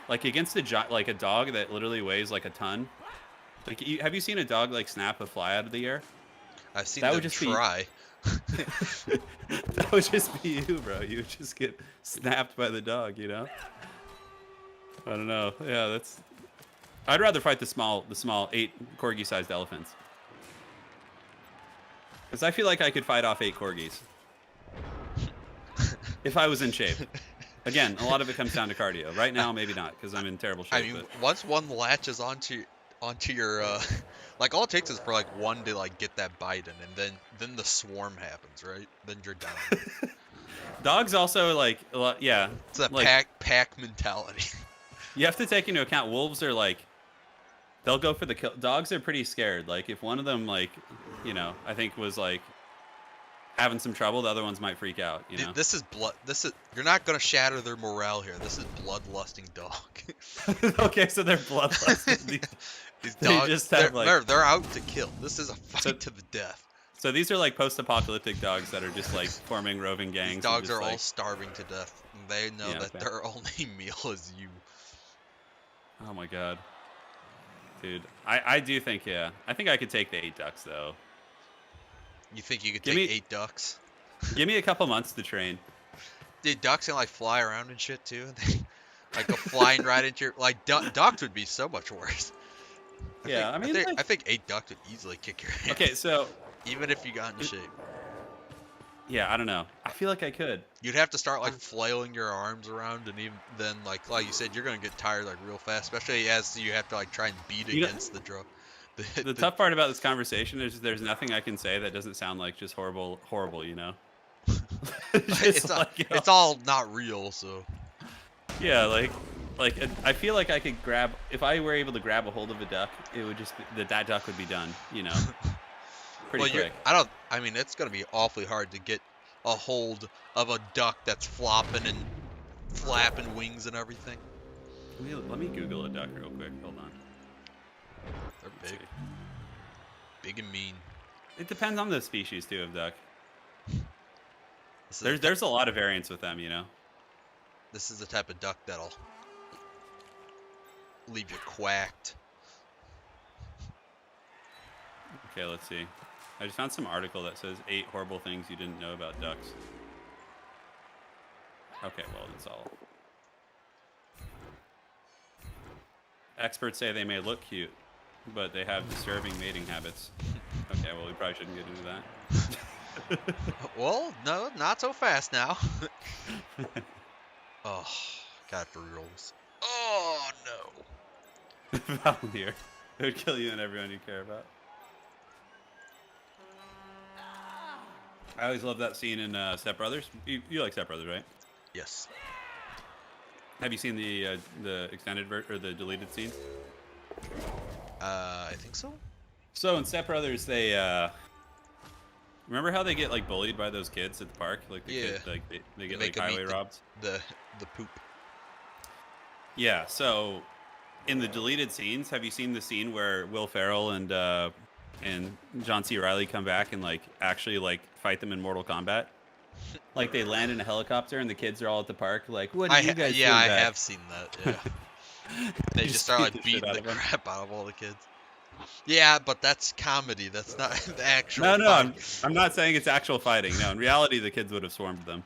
Like, against a dog that literally weighs, like, a ton. Like, have you seen a dog, like, snap a fly out of the air? I've seen them try. That would just be you, bro. You would just get snapped by the dog, you know? I don't know. Yeah, that's... I'd rather fight the small 8 corgi-sized elephants. Because I feel like I could fight off 8 corgis. If I was in shape. Again, a lot of it comes down to cardio. Right now, maybe not, because I'm in terrible shape. I mean, once one latches onto your... like, all it takes is for, like, one to, like, get that bite in, and then the swarm happens, right? Then you're down. Dogs also, like, yeah. It's a like, pack mentality. You have to take into account, wolves are, like, they'll go for the kill. Dogs are pretty scared. Like, if one of them, like, you know, I think was, like, having some trouble, the other ones might freak out, you know? This is you're not gonna shatter their morale here. This is bloodlusting dog. Okay, so they're bloodlusting. These dogs, just have, they're out to kill. This is a fight to the death. So these are like post-apocalyptic dogs that are just like forming roving gangs. These dogs are like... all starving to death. They know that their only meal is you. Oh my god. Dude, I do think, yeah. I think I could take the 8 ducks, though. You think you could take 8 ducks? Give me a couple months to train. Dude, ducks can, like, fly around and shit, too. They, like, go flying right into your... Like, ducks would be so much worse. I think 8 ducks would easily kick your ass. Okay, so... Even if you got in shape. Yeah, I don't know. I feel like I could. You'd have to start, like, flailing your arms around, and even then, like you said, you're gonna get tired, like, real fast, especially as you have to, like, try and beat against the drum. The tough part about this conversation is there's nothing I can say that doesn't sound like just horrible, you know? It's all not real, so... Yeah, like I feel like I could grab... If I were able to grab a hold of a duck, it would just... That duck would be done, you know? Pretty quick. I mean, it's gonna be awfully hard to get a hold of a duck that's flopping and flapping wings and everything. Let me Google a duck real quick. Hold on. They're big. Big and mean. It depends on the species, too, of duck. There's a lot of variance with them, you know? This is the type of duck that'll leave you quacked. Okay, let's see. I just found some article that says 8 horrible things you didn't know about ducks. Okay, well, that's all. Experts say they may look cute, but they have disturbing mating habits. Okay, well, we probably shouldn't get into that. Well, no, not so fast now. Oh, got 3 rolls. Oh, no. Volunteer. It would kill you and everyone you care about. I always love that scene in Step Brothers. You like Step Brothers, right? Yes. Have you seen the extended version or the deleted scenes? I think so. So in Step Brothers, they remember how they get like bullied by those kids at the park? Like the kids, like they get like highway robbed. The poop. Yeah. So in the deleted scenes, have you seen the scene where Will Ferrell and John C. Reilly come back and like actually like fight them in Mortal Kombat? Like they land in a helicopter and the kids are all at the park. Like, what do you guys do? Yeah, I have seen that. Yeah. They just start like beating the crap out of all the kids. Yeah, but that's comedy. That's not the actual. No, I'm not saying it's actual fighting. No, in reality, the kids would have swarmed them,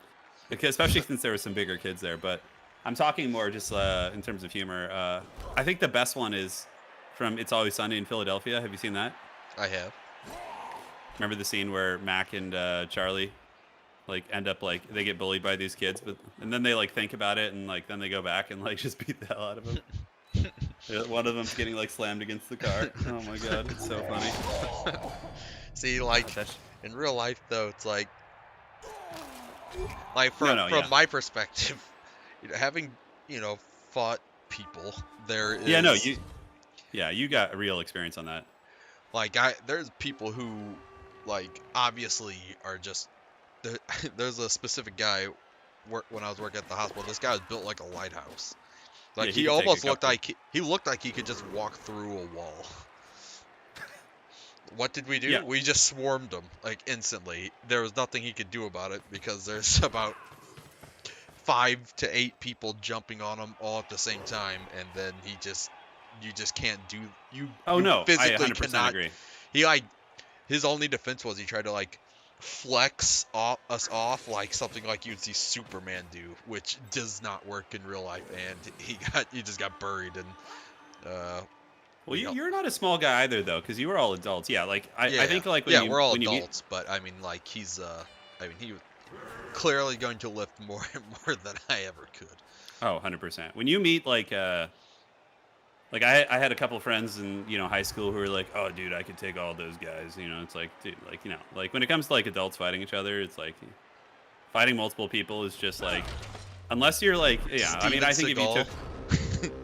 because especially since there were some bigger kids there. But I'm talking more just in terms of humor. I think the best one is from It's Always Sunny in Philadelphia. Have you seen that? I have. Remember the scene where Mac and Charlie like end up like they get bullied by these kids, and then they like think about it and like then they go back and like just beat the hell out of them. One of them's getting like slammed against the car. Oh my god, it's so funny. See, like in real life though, it's like from my perspective, having fought people, there is you got a real experience on that. Like there's people who like obviously are just there's a specific guy when I was working at the hospital. This guy was built like a lighthouse. Like he almost looked like he could just walk through a wall. What did we do? Yeah. We just swarmed him like instantly. There was nothing he could do about it because there's about 5 to 8 people jumping on him all at the same time, and then you just can't do you. Oh you no, physically I 100% cannot. agree. He like his only defense was he tried to like flex us off like something like you'd see Superman do, which does not work in real life, and he just got buried and well, you're not a small guy either though, because you were all adults. Yeah, like I think like when we're all when adults, but I mean like he was clearly going to lift more than I ever could. Oh, 100%. When you meet like I had a couple friends in high school who were like, oh dude, I could take all those guys. It's like, dude, like like when it comes to like adults fighting each other, it's like fighting multiple people is just like, unless you're like I mean I think if you took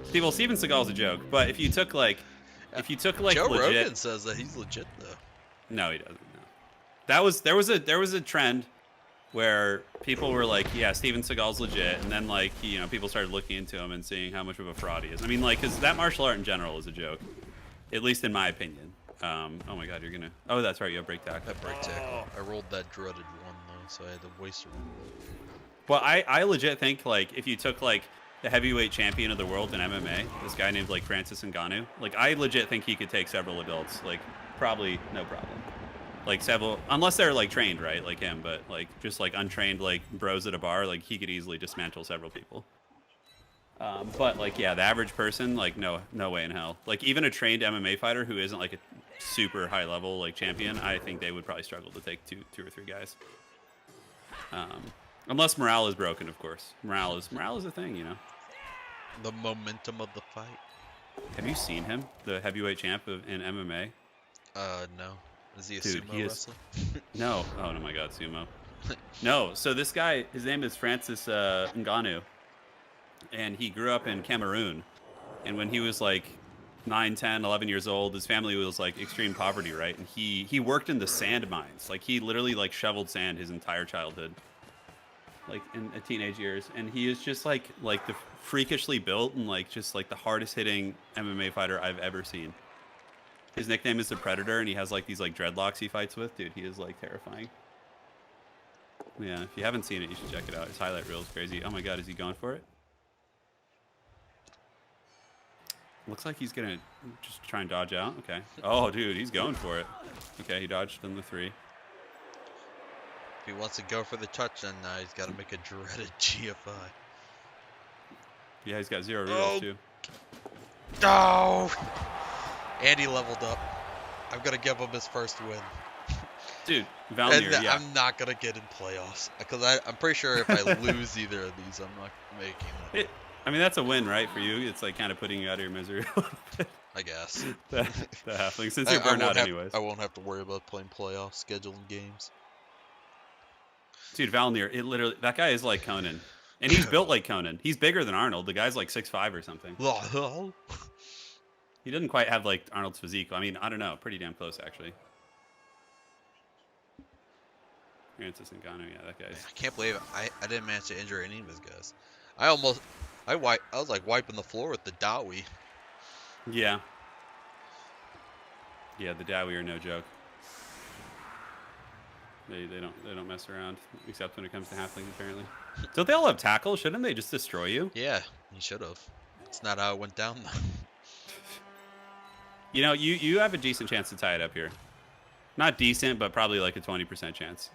Steven Seagal's a joke, but if you took like Joe legit, Rogan says that he's legit though. No, he doesn't. No. There was a trend where people were like, yeah, Steven Seagal's legit, and then like people started looking into him and seeing how much of a fraud he is. I mean, like, because that martial art in general is a joke, at least in my opinion. Oh my god, you're gonna. Oh, that's right, you have break tackle. That break tackle. I rolled that dreaded one though, so I had to waste a roll. Well, I legit think like if you took like the heavyweight champion of the world in MMA, this guy named like Francis Ngannou, like I legit think he could take several adults, like probably no problem. Like several, unless they're like trained, right, like him, but like just like untrained like bros at a bar, like he could easily dismantle several people. But like the average person, like no way in hell. Like even a trained MMA fighter who isn't like a super high level like champion, I think they would probably struggle to take two or three guys. Unless morale is broken, of course. Morale is a thing, The momentum of the fight. Have you seen him, the heavyweight champ in MMA? No. Is he a sumo wrestler? No. Oh my god, sumo. No. So this guy, his name is Francis Ngannou, and he grew up in Cameroon. And when he was like 9, 10, 11 years old, his family was like extreme poverty, right? And he worked in the sand mines. Like he literally like shoveled sand his entire childhood, like in teenage years. And he is just like the freakishly built and like just like the hardest hitting MMA fighter I've ever seen. His nickname is the Predator, and he has like these like dreadlocks he fights with. Dude, he is like terrifying. Yeah, if you haven't seen it, you should check it out. His highlight reel is crazy. Oh my god, is he going for it? Looks like he's gonna just try and dodge out. Okay. Oh, dude, he's going for it. Okay, he dodged in the 3. If he wants to go for the touch, then he's got to make a dreaded GFI. Yeah, he's got 0 reels too. Oh! And he leveled up. I'm gonna give him his first win. Dude, Valnier, and I'm not gonna get in playoffs because I'm pretty sure if I lose either of these, I'm not making it. I mean, that's a win, right, for you? It's like kind of putting you out of your misery a little bit. I guess. the halfling, since you're burned out anyways. I won't have to worry about playing playoffs, scheduling games. Dude, Valnier, that guy is like Conan. And he's built like Conan. He's bigger than Arnold. The guy's like 6'5" or something. He doesn't quite have like Arnold's physique. I mean, I don't know. Pretty damn close, actually. Francis Ngannou, yeah, that guy's. I can't believe it. I didn't manage to injure any of his guys. I was like wiping the floor with the Dawi. Yeah. Yeah, the Dawi are no joke. They don't mess around, except when it comes to halflings, apparently. Don't they all have tackle? Shouldn't they just destroy you? Yeah, you should have. It's not how it went down, though. You have a decent chance to tie it up here. Not decent, but probably like a 20% chance.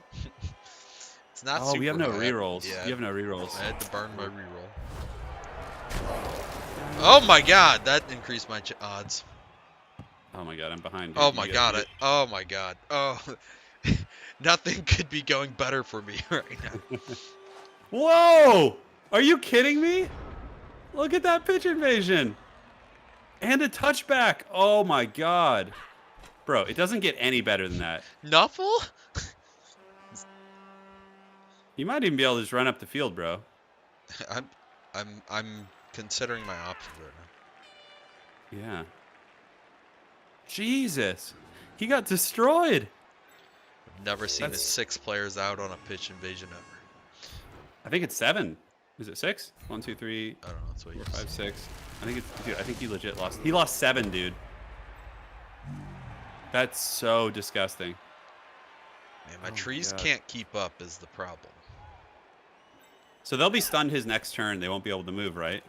It's not. Oh, we have no bad. rerolls. Yeah. You have no rerolls. I had to burn my reroll. Oh my god, that increased my odds. Oh my god, I'm behind, dude. Oh You my gotta god. beat it. Oh my god. Oh. Nothing could be going better for me right now. Whoa! Are you kidding me? Look at that pitch invasion. And a touchback. Oh my god. Bro, it doesn't get any better than that. Nuffle? You might even be able to just run up the field, bro. I'm considering my options right now. Yeah. Jesus. He got destroyed. I've never seen That's- 6 players out on a pitch invasion ever. I think it's 7. Is it 6? 1, 2, 3, I don't know. That's what 4, you 5, 6. I think it's, dude, I think he legit lost. He lost 7, dude. That's so disgusting. Man, my Oh my trees God. can't keep up is the problem. So they'll be stunned his next turn. They won't be able to move, right?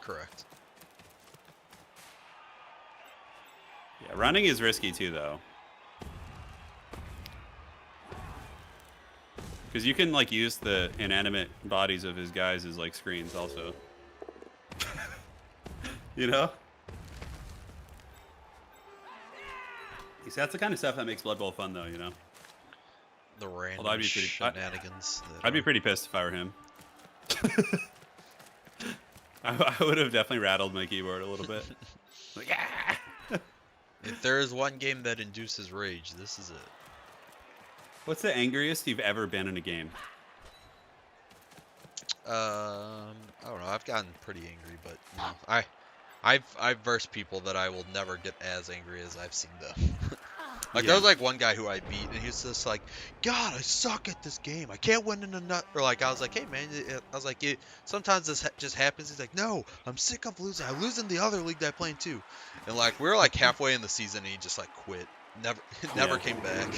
Correct. Yeah, running is risky too, though. Because you can like use the inanimate bodies of his guys as like screens, also. You know? You see, that's the kind of stuff that makes Blood Bowl fun, though. You know? The random Although I'd be pretty- shenanigans. I'd be pretty pissed if I were him. I would have definitely rattled my keyboard a little bit. Like, ah! If there is one game that induces rage, this is it. What's the angriest you've ever been in a game? I don't know. I've gotten pretty angry, but you know, I've versed people that I will never get as angry as I've seen them. Like there was like one guy who I beat, and he was just like, "God, I suck at this game. I can't win in a nut." Or like I was like, "Hey man," I was like, "Sometimes this just happens." He's like, "No, I'm sick of losing. I lose in the other league that I play in too." And like we were like halfway in the season, and he just like quit. Never came back.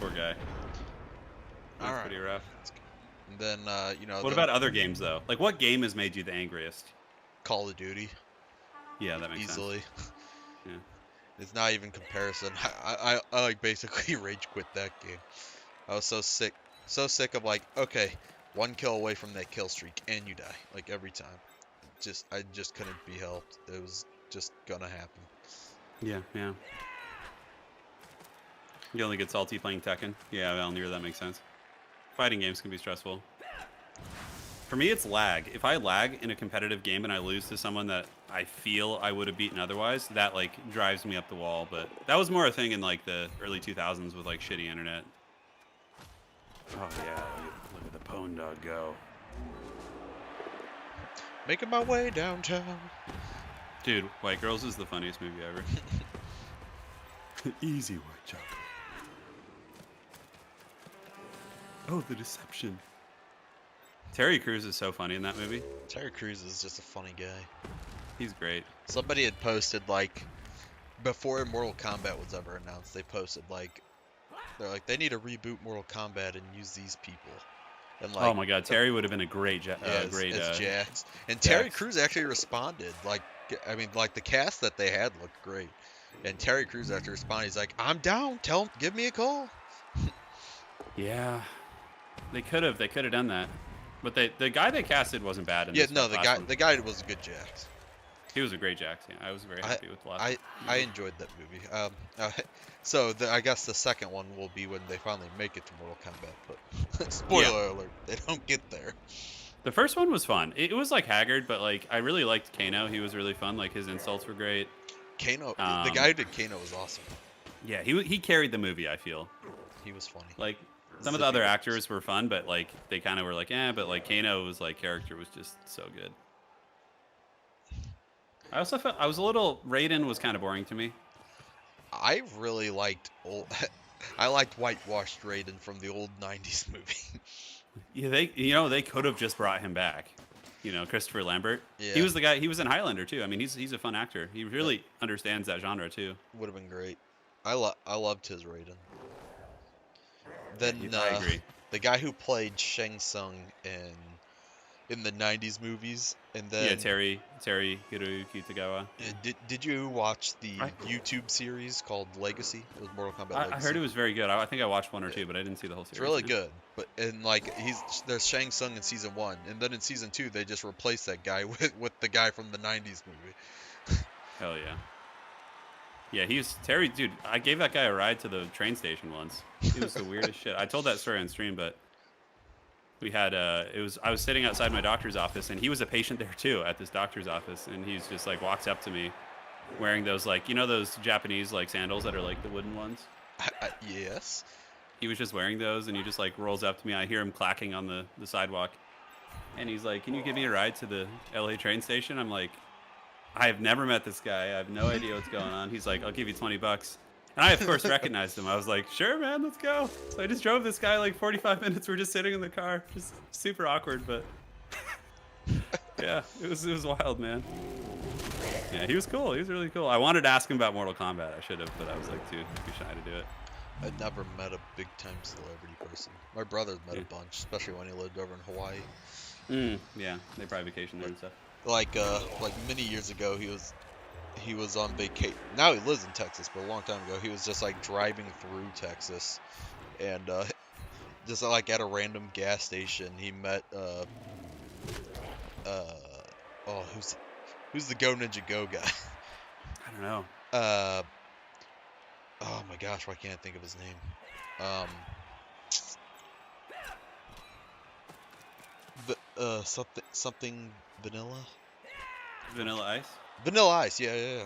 Poor guy. That's All right. pretty rough. And then you know. What about other games though? Like, what game has made you the angriest? Call of Duty? Yeah, that makes Easily. sense. Yeah. It's not even comparison. I like basically rage quit that game. I was so sick of like, okay, 1 kill away from that kill streak and you die like every time. I just couldn't be helped. It was just gonna happen. Yeah, yeah. You only get salty playing Tekken. Yeah, Valnir, that makes sense. Fighting games can be stressful. For me, it's lag. If I lag in a competitive game and I lose to someone that I feel I would have beaten otherwise, that like drives me up the wall. But that was more a thing in like the early 2000s with like shitty internet. Oh yeah, look at the pwn dog go. Making my way downtown. Dude, White Girls is the funniest movie ever. Easy, white chocolate. Oh, the deception. Terry Crews is so funny in that movie. Terry Crews is just a funny guy. He's great. Somebody had posted like before Mortal Kombat was ever announced, they posted like they're like they need to reboot Mortal Kombat and use these people. And like Oh my God, Terry would have been a great, as Jax. And Terry Crews actually responded. Like I mean, like the cast that they had looked great. And Terry Crews after responding, he's like, "I'm down. Give me a call." Yeah, they could have done that, but the guy they casted wasn't bad. In Yeah, this no, last one. the guy was a good Jax. He was a great Jax. Yeah, I was very happy with the last. I enjoyed that movie. So I guess the second one will be when they finally make it to Mortal Kombat. But spoiler alert, they don't get there. The first one was fun. It was like Haggard, but like I really liked Kano. He was really fun. Like his insults were great. Kano, the guy who did Kano was awesome. Yeah, he carried the movie. I feel He was funny. like some of the other actors were fun, but like they kind of were like, but like Kano's like character was just so good. I also felt I was a little Raiden was kind of boring to me. I really liked I liked whitewashed Raiden from the old '90s movie. Yeah, they could have just brought him back. You know, Christopher Lambert. Yeah. He was the guy. He was in Highlander too. I mean, he's a fun actor. He really understands that genre too. Would have been great. I loved his Raiden. Then I agree. the guy who played Shang Tsung in the '90s movies, and then Yeah, Terry Hiroyuki Tagawa. Did you watch the YouTube series called Legacy? It was Mortal Kombat Legacy. I heard it was very good. I think I watched 1 or 2, but I didn't see the whole series. It's really good. But like there's Shang Tsung in season 1, and then in season 2 they just replaced that guy with the guy from the '90s movie. Hell yeah. Yeah, he's Terry, dude. I gave that guy a ride to the train station once. He was the weirdest shit. I told that story on stream, but we had I was sitting outside my doctor's office, and he was a patient there too at this doctor's office, and he's just like walks up to me, wearing those like those Japanese like sandals that are like the wooden ones. Yes. He was just wearing those, and he just like rolls up to me. I hear him clacking on the sidewalk, and he's like, "Can you give me a ride to the LA train station?" I'm like, I have never met this guy. I have no idea what's going on. He's like, "I'll give you $20." And I, of course, recognized him. I was like, "Sure, man, let's go." So I just drove this guy like 45 minutes. We're just sitting in the car. Just super awkward, but yeah, it was wild, man. Yeah, he was cool. He was really cool. I wanted to ask him about Mortal Kombat. I should have, but I was like too shy to do it. I never met a big-time celebrity person. My brother met a bunch, especially when he lived over in Hawaii. Yeah, they probably vacation there and stuff. Like many years ago, he was on vacation. Now he lives in Texas, but a long time ago, he was just like driving through Texas, and just like at a random gas station, he met who's the Go Ninja Go guy? I don't know. Oh my gosh, why can't I think of his name? Something Vanilla? Vanilla Ice? Vanilla Ice, yeah.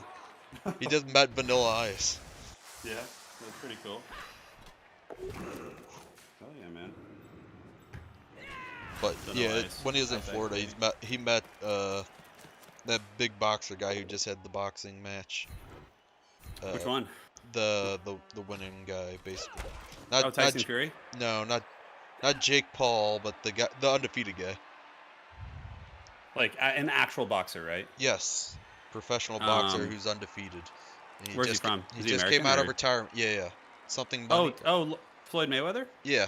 He just met Vanilla Ice. Yeah, that's pretty cool. Oh yeah, man. But Vanilla yeah, Ice. when he was in Florida, he met that big boxer guy who just had the boxing match. Which one? The winning guy, basically. Tyson Fury? No, not Jake Paul, but the undefeated guy. Like an actual boxer, right? Yes, professional boxer who's undefeated. And where's he from? He just came out of retirement. Yeah. Something. Money. Oh, Floyd Mayweather? Yeah.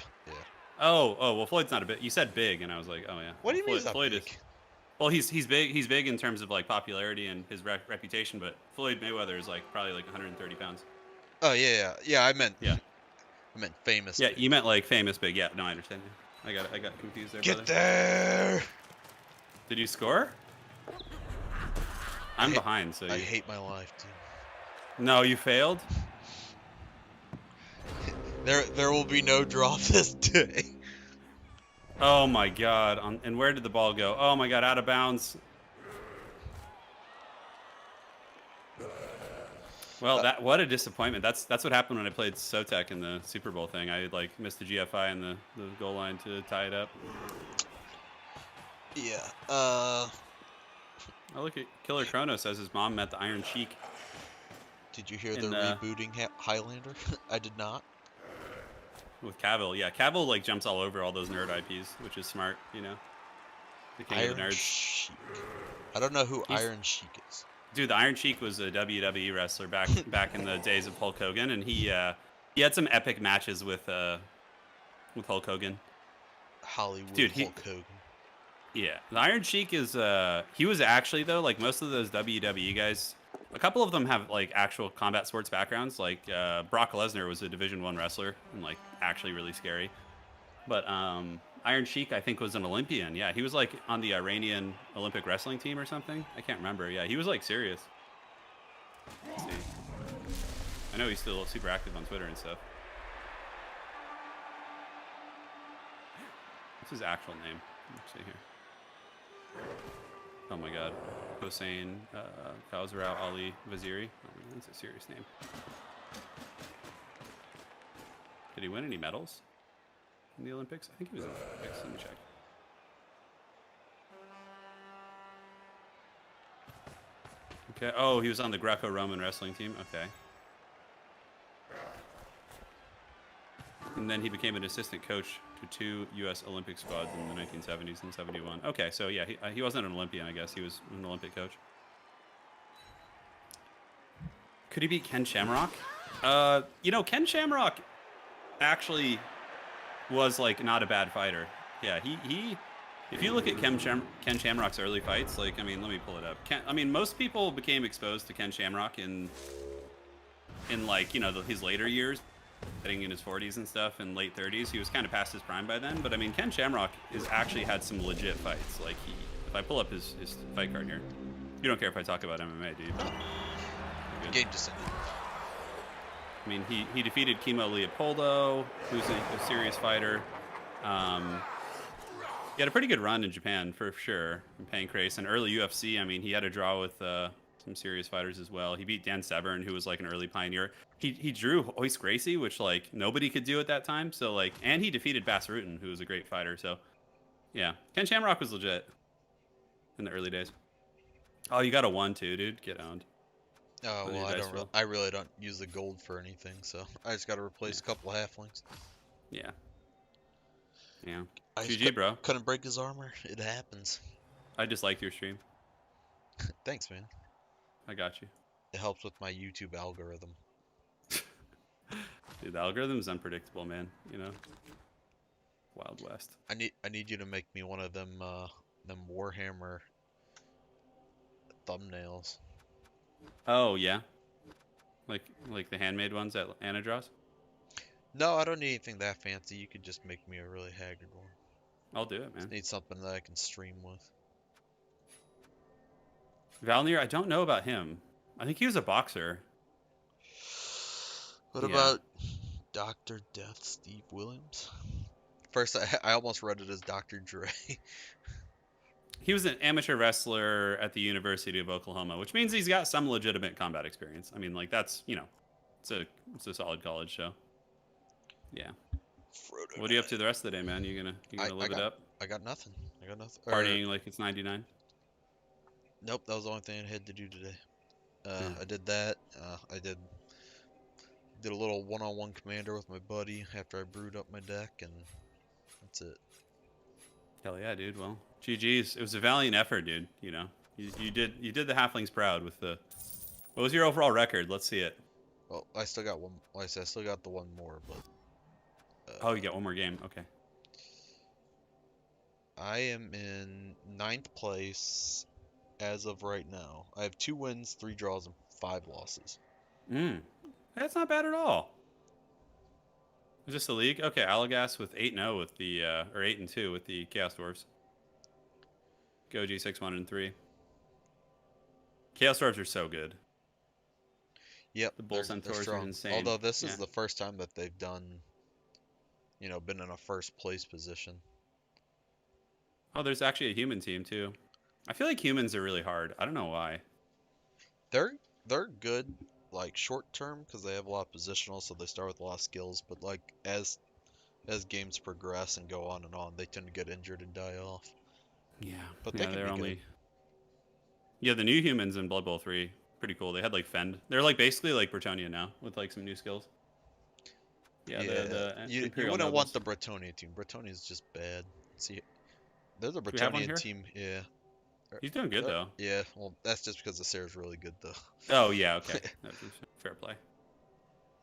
Oh, well, Floyd's not a bit. You said big, and I was like, oh yeah. What do you mean Floyd big? is? Well, he's big. He's big in terms of like popularity and his reputation, but Floyd Mayweather is like probably like 130 pounds. Oh yeah. I meant famous. Yeah, big. you meant like famous big. Yeah, no, I understand. I got confused there. Get brother. there. Did you score? I'm behind, so I hate my life, dude. No, you failed. There will be no draw this day. Oh my God! And where did the ball go? Oh my God! Out of bounds. Well, what a disappointment. That's what happened when I played Sotek in the Super Bowl thing. I like missed the GFI and the goal line to tie it up. Yeah. Oh, look at Killer Chrono says his mom met the Iron Sheik. Did you hear they're rebooting Highlander? I did not. With Cavill, yeah, Cavill like jumps all over all those nerd IPs, which is smart, The king of the nerds. Sheik. I don't know who Iron Sheik is. Dude, the Iron Sheik was a WWE wrestler back in the days of Hulk Hogan, and he had some epic matches with Hulk Hogan. Hollywood Dude, Hulk Hogan. Yeah, the Iron Sheik is he was actually though like most of those WWE guys. A couple of them have like actual combat sports backgrounds. Like Brock Lesnar was a Division I wrestler and like actually really scary. But Iron Sheik I think was an Olympian. Yeah, he was like on the Iranian Olympic wrestling team or something. I can't remember. Yeah, he was like serious. Let's see. I know he's still super active on Twitter and stuff. What's his actual name? Let's see here. Oh my God. Hossein Kawzarao Ali Vaziri. Oh, that's a serious name. Did he win any medals in the Olympics? I think he was in the Olympics. Let me check. Okay. Oh, he was on the Greco-Roman wrestling team. Okay. And then he became an assistant coach to 2 U.S. Olympic squads in the 1970s and 71. Okay, so yeah, he wasn't an Olympian, I guess. He was an Olympic coach. Could he beat Ken Shamrock? Ken Shamrock actually was like not a bad fighter. Yeah, he if you look at Ken Shamrock's early fights, like let me pull it up. Most people became exposed to Ken Shamrock in like his later years. Getting in his 40s and stuff and late 30s. He was kind of past his prime by then, but Ken Shamrock is actually had some legit fights. Like if I pull up his fight card here, you don't care if I talk about MMA, do you? Game just ended. I mean, he defeated Chemo Leopoldo, who's a serious fighter. He had a pretty good run in Japan for sure. In Pancrase and early UFC. I mean, he had a draw with some serious fighters as well. He beat Dan Severn, who was like an early pioneer. He drew Hoist Gracie, which like nobody could do at that time. So like, and he defeated Bass Rutten, who was a great fighter. So yeah, Ken Shamrock was legit in the early days. Oh, you got a 1-2, dude. Get owned. Oh On well, your dice roll. I really don't use the gold for anything, so I just got to replace a couple halflings. Yeah. Yeah. I just GG, bro. couldn't break his armor. It happens. I just liked your stream. Thanks, man. I got you. It helps with my YouTube algorithm. Dude, the algorithm's unpredictable, man. You know, Wild West. I need you to make me one of them Warhammer thumbnails. Oh yeah, like the handmade ones that Anna draws. No, I don't need anything that fancy. You could just make me a really haggard one. I'll do it, man. Just need something that I can stream with. Valnir, I don't know about him. I think he was a boxer. What Yeah. about Dr. Death Steve Williams? First, I almost read it as Dr. Dre. He was an amateur wrestler at the University of Oklahoma, which means he's got some legitimate combat experience. I mean, like that's it's a solid college show. Yeah. Frodo What are you up to the rest of the day, man? You gonna live it up? I got nothing. Partying like it's 99. Nope, that was the only thing I had to do today. Yeah. I did that. I did a little one-on-one commander with my buddy after I brewed up my deck, and that's it. Hell yeah, dude. Well, GG's. It was a valiant effort, dude. You know, you did the halflings proud with the. What was your overall record? Let's see it. Well, I still got one. Like I said, I still got the one more, but. Oh, you got one more game. Okay. I am in 9th place as of right now. I have 2 wins, 3 draws, and 5 losses. That's not bad at all. Is this the league? Okay, Allagass with 8-0 with the or 8-2 with the Chaos Dwarves. Goji 6-1-3. Chaos Dwarves are so good. Yep, The Bull Centaurs are strong. insane. Although this is Yeah. the first time that they've done, been in a first place position. Oh, there's actually a human team too. I feel like humans are really hard. I don't know why. They're good, like short term, because they have a lot of positional, so they start with a lot of skills. But like as games progress and go on and on, they tend to get injured and die off. Yeah, But they can they're be only. good. Yeah, the new humans in Blood Bowl 3, pretty cool. They had like Fend. They're like basically like Bretonia now with like some new skills. Yeah, the you Imperial wouldn't Nobles. want the Bretonia team. Bretonia's just bad. See, there's a we have one Bretonian here? team. Yeah. He's doing good though. Yeah, well, that's just because the Sarah's really good though. Oh yeah, okay, that's fair play.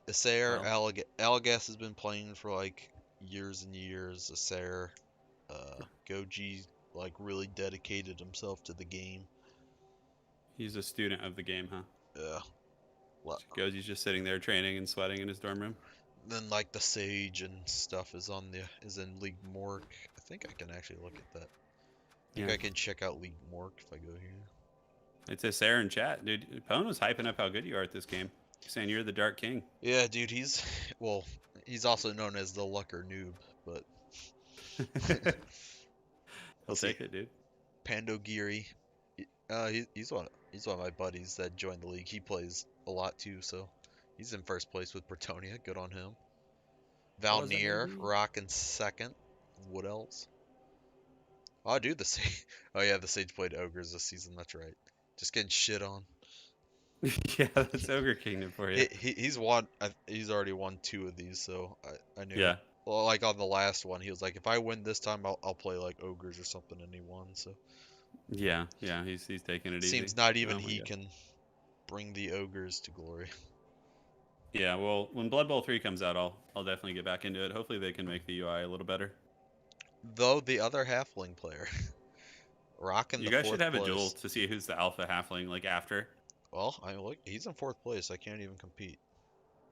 The Sarah, Well. Allagass has been playing for like years and years. The Sarah, Goji like really dedicated himself to the game. He's a student of the game, huh? Yeah. Goji's just sitting there training and sweating in his dorm room. Then like the Sage and stuff is in League Mork. I think I can actually look at that. I think I can check out League Mork if I go here. It's a Sarah in chat, dude. Pone was hyping up how good you are at this game. He's saying you're the Dark King. Yeah, dude, he's also known as the Lucker Noob, but He'll take it, dude. Pandogiri. He's one of my buddies that joined the league. He plays a lot too, so he's in first place with Bretonia. Good on him. Valnir rocking second. What else? Oh, dude, the Sage. Oh yeah, the Sage played Ogres this season. That's right. Just getting shit on. Yeah, that's Ogre Kingdom for you. He's won. He's already won 2 of these, so I knew. Yeah. Well, like on the last one, he was like, if I win this time, I'll play like Ogres or something, and he won. So. Yeah, he's taking it easy. Seems not even Oh my he God. can bring the Ogres to glory. Yeah, well, when Blood Bowl 3 comes out, I'll definitely get back into it. Hopefully they can make the UI a little better. Though the other halfling player, rocking You the guys 4th should have place. a duel to see who's the alpha halfling like after. Well, look, he's in 4th place. I can't even compete.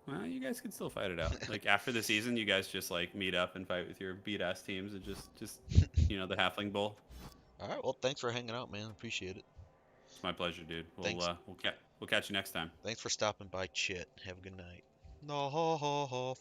Well, you guys can still fight it out. Like after the season, you guys just like meet up and fight with your beat ass teams and just the halfling bowl. All right. Well, thanks for hanging out, man. Appreciate it. It's my pleasure, dude. Thanks. We'll catch you next time. Thanks for stopping by, Chit. Have a good night. No.